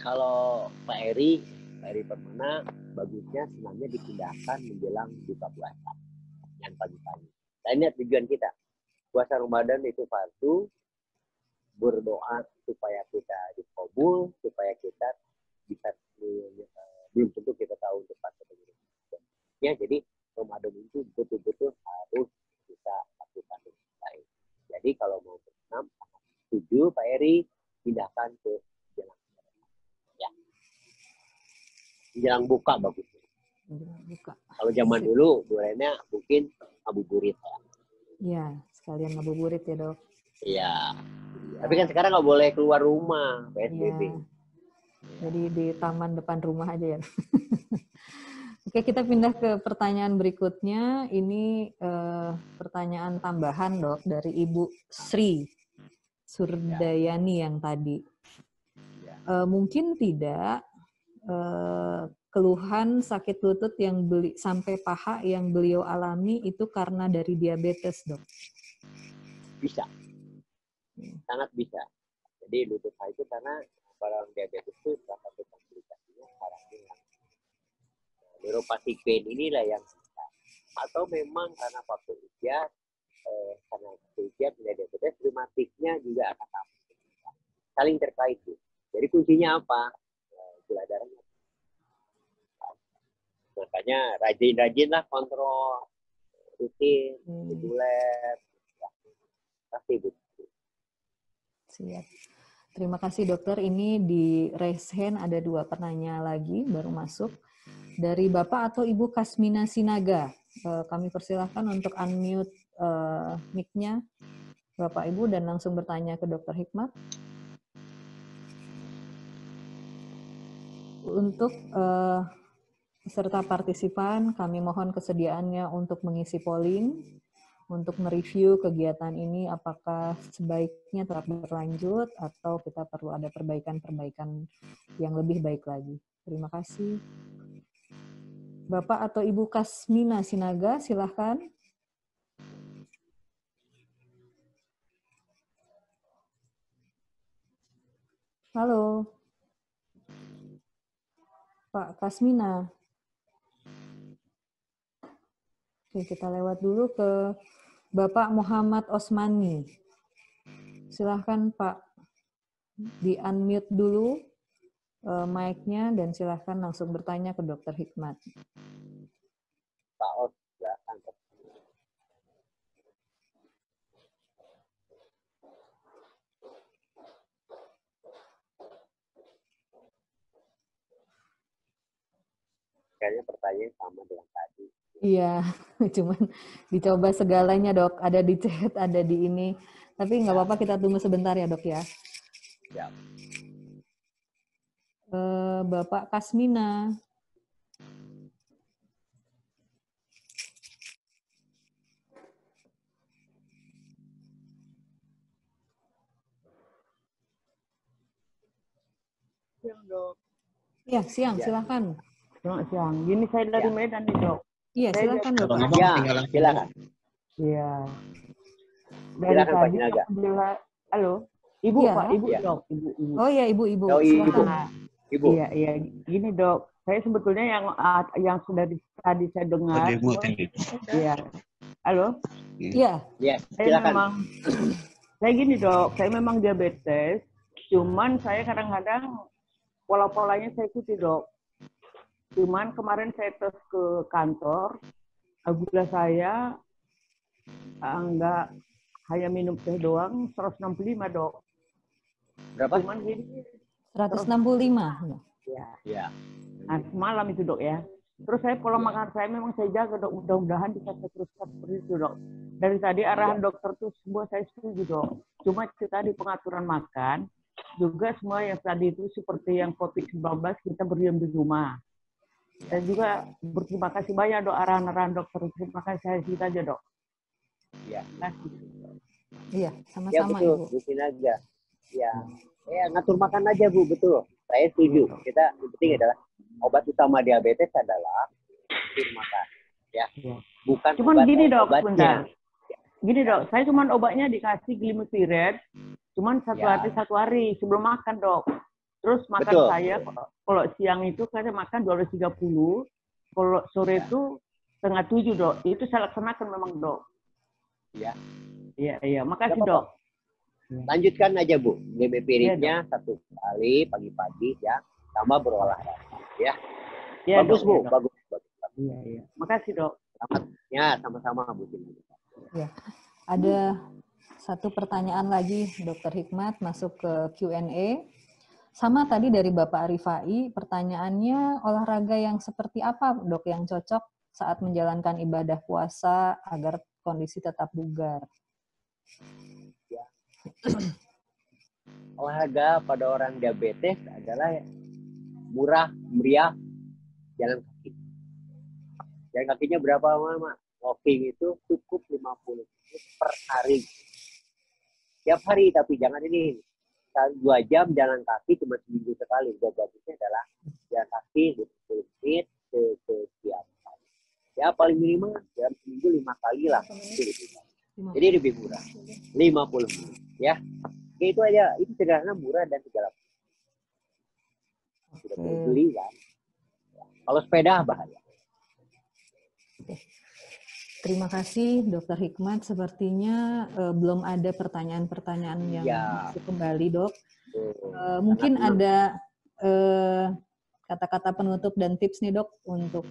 B: Kalau Pak Eri Permana, bagusnya senamnya dipindahkan menjelang buka puasa. Yang pagi-pagi. Nah, ini tujuan kita. Puasa Ramadan itu fardu, berdoa supaya kita dikabul, supaya kita bisa, belum tentu kita tahu tepat ketemu. Ya, jadi Ramadan itu betul-betul harus kita lakukan dengan baik. Jadi kalau mau bersenam, setuju Pak Eri, pindahkan ke jalan. Ya. Jalan buka bagus.
A: Buka.
B: Kalau zaman dulu, durenya mungkin ngabuburit.
A: Ya, sekalian ngabuburit ya dok.
B: Iya. Tapi kan sekarang nggak boleh keluar rumah, PSBB.
A: Ya. Jadi di taman depan rumah aja ya. Oke, kita pindah ke pertanyaan berikutnya. Ini pertanyaan tambahan dok dari Ibu Sri Surdayani yang tadi. Mungkin tidak keluhan sakit lutut yang sampai paha yang beliau alami itu karena dari diabetes dok?
B: Bisa, sangat bisa. Jadi lutut paha itu karena orang diabetes itu salah satu komplikasinya sekarang yang neuropathic pain inilah yang bisa. atau memang karena faktor usia, karena usia tidak diabetes, reumatiknya juga akan sama. Saling terkait, Bu. Jadi kuncinya apa? Gula darahnya. Makanya rajin-rajinlah kontrol rutin, reguler. Pasti, Bu.
A: Siap. Terima kasih dokter. Ini di raise hand ada 2 pertanyaan lagi baru masuk. Dari Bapak atau Ibu Kasmina Sinaga. Kami persilahkan untuk unmute mic-nya Bapak Ibu dan langsung bertanya ke Dr. Hikmat. Untuk peserta partisipan, kami mohon kesediaannya untuk mengisi polling, untuk mereview kegiatan ini apakah sebaiknya tetap berlanjut atau kita perlu ada perbaikan-perbaikan yang lebih baik lagi. Terima kasih. Bapak atau Ibu Kasmina Sinaga, silahkan. Halo. Pak Kasmina. Oke, kita lewat dulu ke Bapak Muhammad Osmani. Silahkan Pak, di-unmute dulu mic-nya dan silahkan langsung bertanya ke Dr. Hikmat.
B: Pak Os, silahkan. Kayaknya pertanyaan sama dengan tadi.
A: Iya, cuman dicoba segalanya dok, ada di chat, ada di ini. Tapi nggak apa-apa, kita tunggu sebentar ya dok ya.
B: Ya.
A: Bapak Kasmina.
I: Siang, Dok.
A: Iya, siang, silahkan.
I: Selamat siang. Gini saya dari Medan nih, Dok.
A: Iya, silakan Bapak.
B: Ya, silakan.
I: Iya. Dari
B: Silakan Pak
I: tadi
B: Sinaga.
I: halo. Ibu,
A: Ya.
I: Pak, Ibu,
B: Ya.
I: Dok. Ibu.
A: Oh iya, Ibu.
B: Oh,
A: Silakan.
B: Ibu.
I: Iya. Gini, Dok. Saya sebetulnya yang sudah tadi saya dengar. Iya. Halo?
A: Iya.
B: Ya,
I: Silakan. Saya gini, Dok. Saya memang diabetes. Cuman saya kadang-kadang pola-polanya saya ikuti, Dok. Cuman kemarin saya tes ke kantor, gula saya enggak, hanya minum teh doang 165, Dok.
B: Berapa?
I: Cuman gini
A: 165.
B: Ya.
I: Nah, semalam itu, Dok ya. Terus saya pola makan saya memang saya jaga, Dok. Mudah-mudahan bisa saya teruskan seperti itu, Dok. Dari tadi arahan dokter tuh semua saya setuju, Dok. Cuma tadi pengaturan makan juga semua yang tadi itu seperti yang COVID-19 kita berdiam di rumah. Dan juga berterima kasih banyak, Dok, arahan-arahan dokter. Terima kasih, saya gitu aja, Dok.
B: Ya.
A: Iya,
B: Ya
A: sama-sama
B: betul,
A: Ibu.
B: Bu Sinaga. Ya, ngatur makan aja Bu, betul. Saya setuju. Kita yang penting adalah obat utama diabetes adalah ngatur makan. Ya, bukan.
I: Cuman gini, Dok,
B: obatnya.
I: sebentar. Gini, Dok, saya cuman obatnya dikasih glimepiride, cuman satu hari sebelum makan, Dok. Terus makan
B: Betul.
I: saya kalau siang itu saya makan 12.30, kalau sore itu 6:30, Dok. Itu saya laksanakan memang, Dok.
B: Ya.
I: Iya. Makasih, Dok.
B: Lanjutkan aja Bu, glimepiride-nya satu kali pagi-pagi ya, tambah berolahraga ya.
I: Ya,
B: Bagus
I: Dok,
B: Bu,
I: ya,
B: bagus.
I: Iya. Makasih, Dok.
B: Selamat. Ya, sama-sama Bu Sinaga.
A: Ya. Ada satu pertanyaan lagi, Dr. Hikmat, masuk ke Q&A. Sama tadi dari Bapak Arifai, pertanyaannya olahraga yang seperti apa, Dok, yang cocok saat menjalankan ibadah puasa agar kondisi tetap bugar?
B: Ya. Olahraga pada orang diabetes adalah murah, meriah, jalan kaki. Jalan kakinya berapa lama? Walking itu cukup 50 menit per hari. Tiap hari, tapi jangan ini 2 jam jalan kaki cuma seminggu sekali. Bagusnya adalah jalan kaki 20 menit setiap hari. Ya paling minimal dalam seminggu 5 kali lah. Jadi lebih murah. 50 menit. Ya. Oke, itu aja. Itu sederhana, murah dan segala. Sudah beli kan. Kalau sepeda bahaya.
A: Terima kasih Dr. Hikmat. Sepertinya belum ada pertanyaan-pertanyaan yang masuk kembali, Dok. Mungkin ada kata-kata penutup dan tips nih, Dok, untuk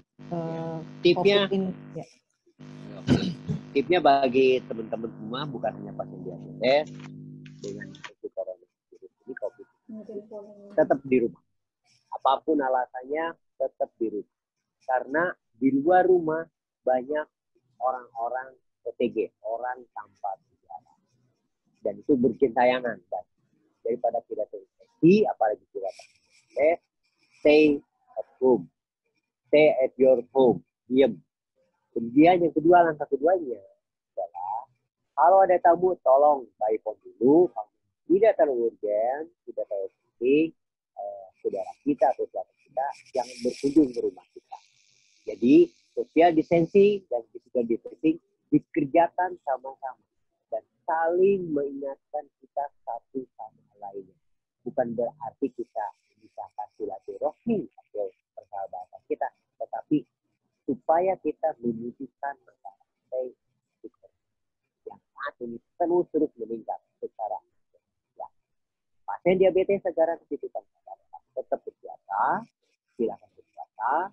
B: tipnya.
A: COVID ini. Ya.
B: Tipnya bagi teman-teman semua, bukan hanya pasien diabetes dengan coronavirus ini, COVID, tetap di rumah. Apapun alasannya, tetap di rumah. Karena di luar rumah banyak orang-orang OTG, orang tanpa gejala. Dan itu bergentayangan. Daripada tidak terinfeksi, apalagi tidak terinfeksi, stay at home. Stay at your home. Diam. Kemudian yang kedua, langkah keduanya adalah kalau ada tamu, tolong by phone dulu. Kalau tidak terlalu urgent, tidak terlalu penting, saudara kita atau saudara kita jangan berkunjung ke rumah kita. Jadi social distancing dan physical distancing dikerjakan sama-sama dan saling mengingatkan kita satu sama lainnya. Bukan berarti kita memisahkan silaturahmi atau persahabatan kita, tetapi supaya kita memutuskan masalah yang saat ini terus meningkat secara ya. Pasien diabetes sekarang titipan tetap berpuasa, silakan berpuasa.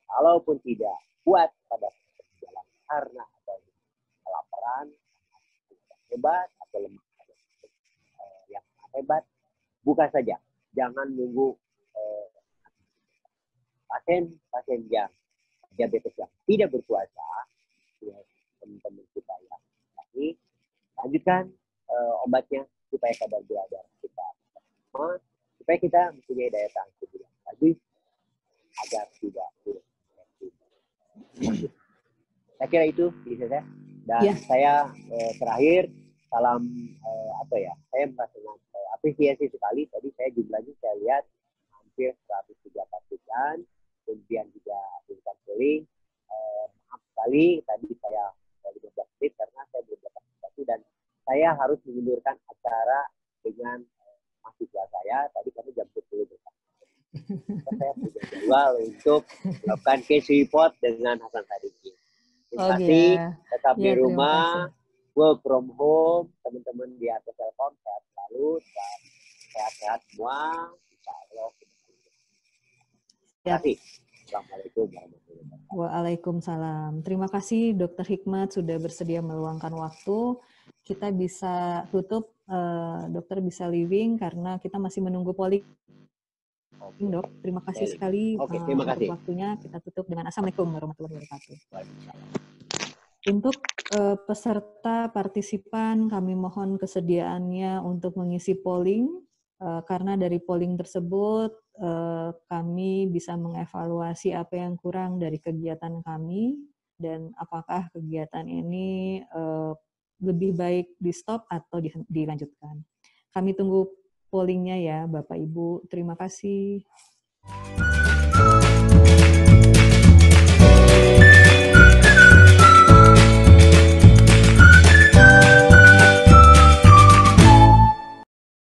B: Kalaupun tidak kuat pada perjalanan karena ada kelaparan, hebat atau lemah yang hebat, buka saja. Jangan nunggu pasien yang diabetes yang tidak berpuasa, ya, teman-teman kita yang tadi, lanjutkan obatnya supaya kadar gula darah kita supaya kita mempunyai daya tahan tubuh yang bagus agar tidak saya kira itu bisa saya. Dan saya terakhir salam saya merasa apresiasi sekali. Tadi saya jumlahnya saya lihat hampir 103 partikan, kemudian juga berikan polling. Maaf sekali tadi saya 15 menit karena saya belum dapat sesuatu dan saya harus mengundurkan acara dengan mahasiswa saya tadi karena jam 10 besar. Saya punya jadwal untuk melakukan case report dengan Hasan Sadikin. Terima kasih, tetap di rumah, work from home, teman-teman di atas telepon sehat selalu, dan sehat-sehat semua. Insyaallah. Terima kasih. Assalamualaikum warahmatullahi wabarakatuh.
A: Waalaikumsalam. Terima kasih Dr. Hikmat sudah bersedia meluangkan waktu. Kita bisa tutup, dokter bisa leaving karena kita masih menunggu polling. Dok, terima kasih sekali
B: terima kasih.
A: untuk waktunya. Kita tutup dengan Assalamualaikum warahmatullahi wabarakatuh. Untuk peserta partisipan, kami mohon kesediaannya untuk mengisi polling, karena dari polling tersebut kami bisa mengevaluasi apa yang kurang dari kegiatan kami dan apakah kegiatan ini lebih baik di stop atau dilanjutkan. Kami tunggu pollingnya ya Bapak Ibu. Terima kasih.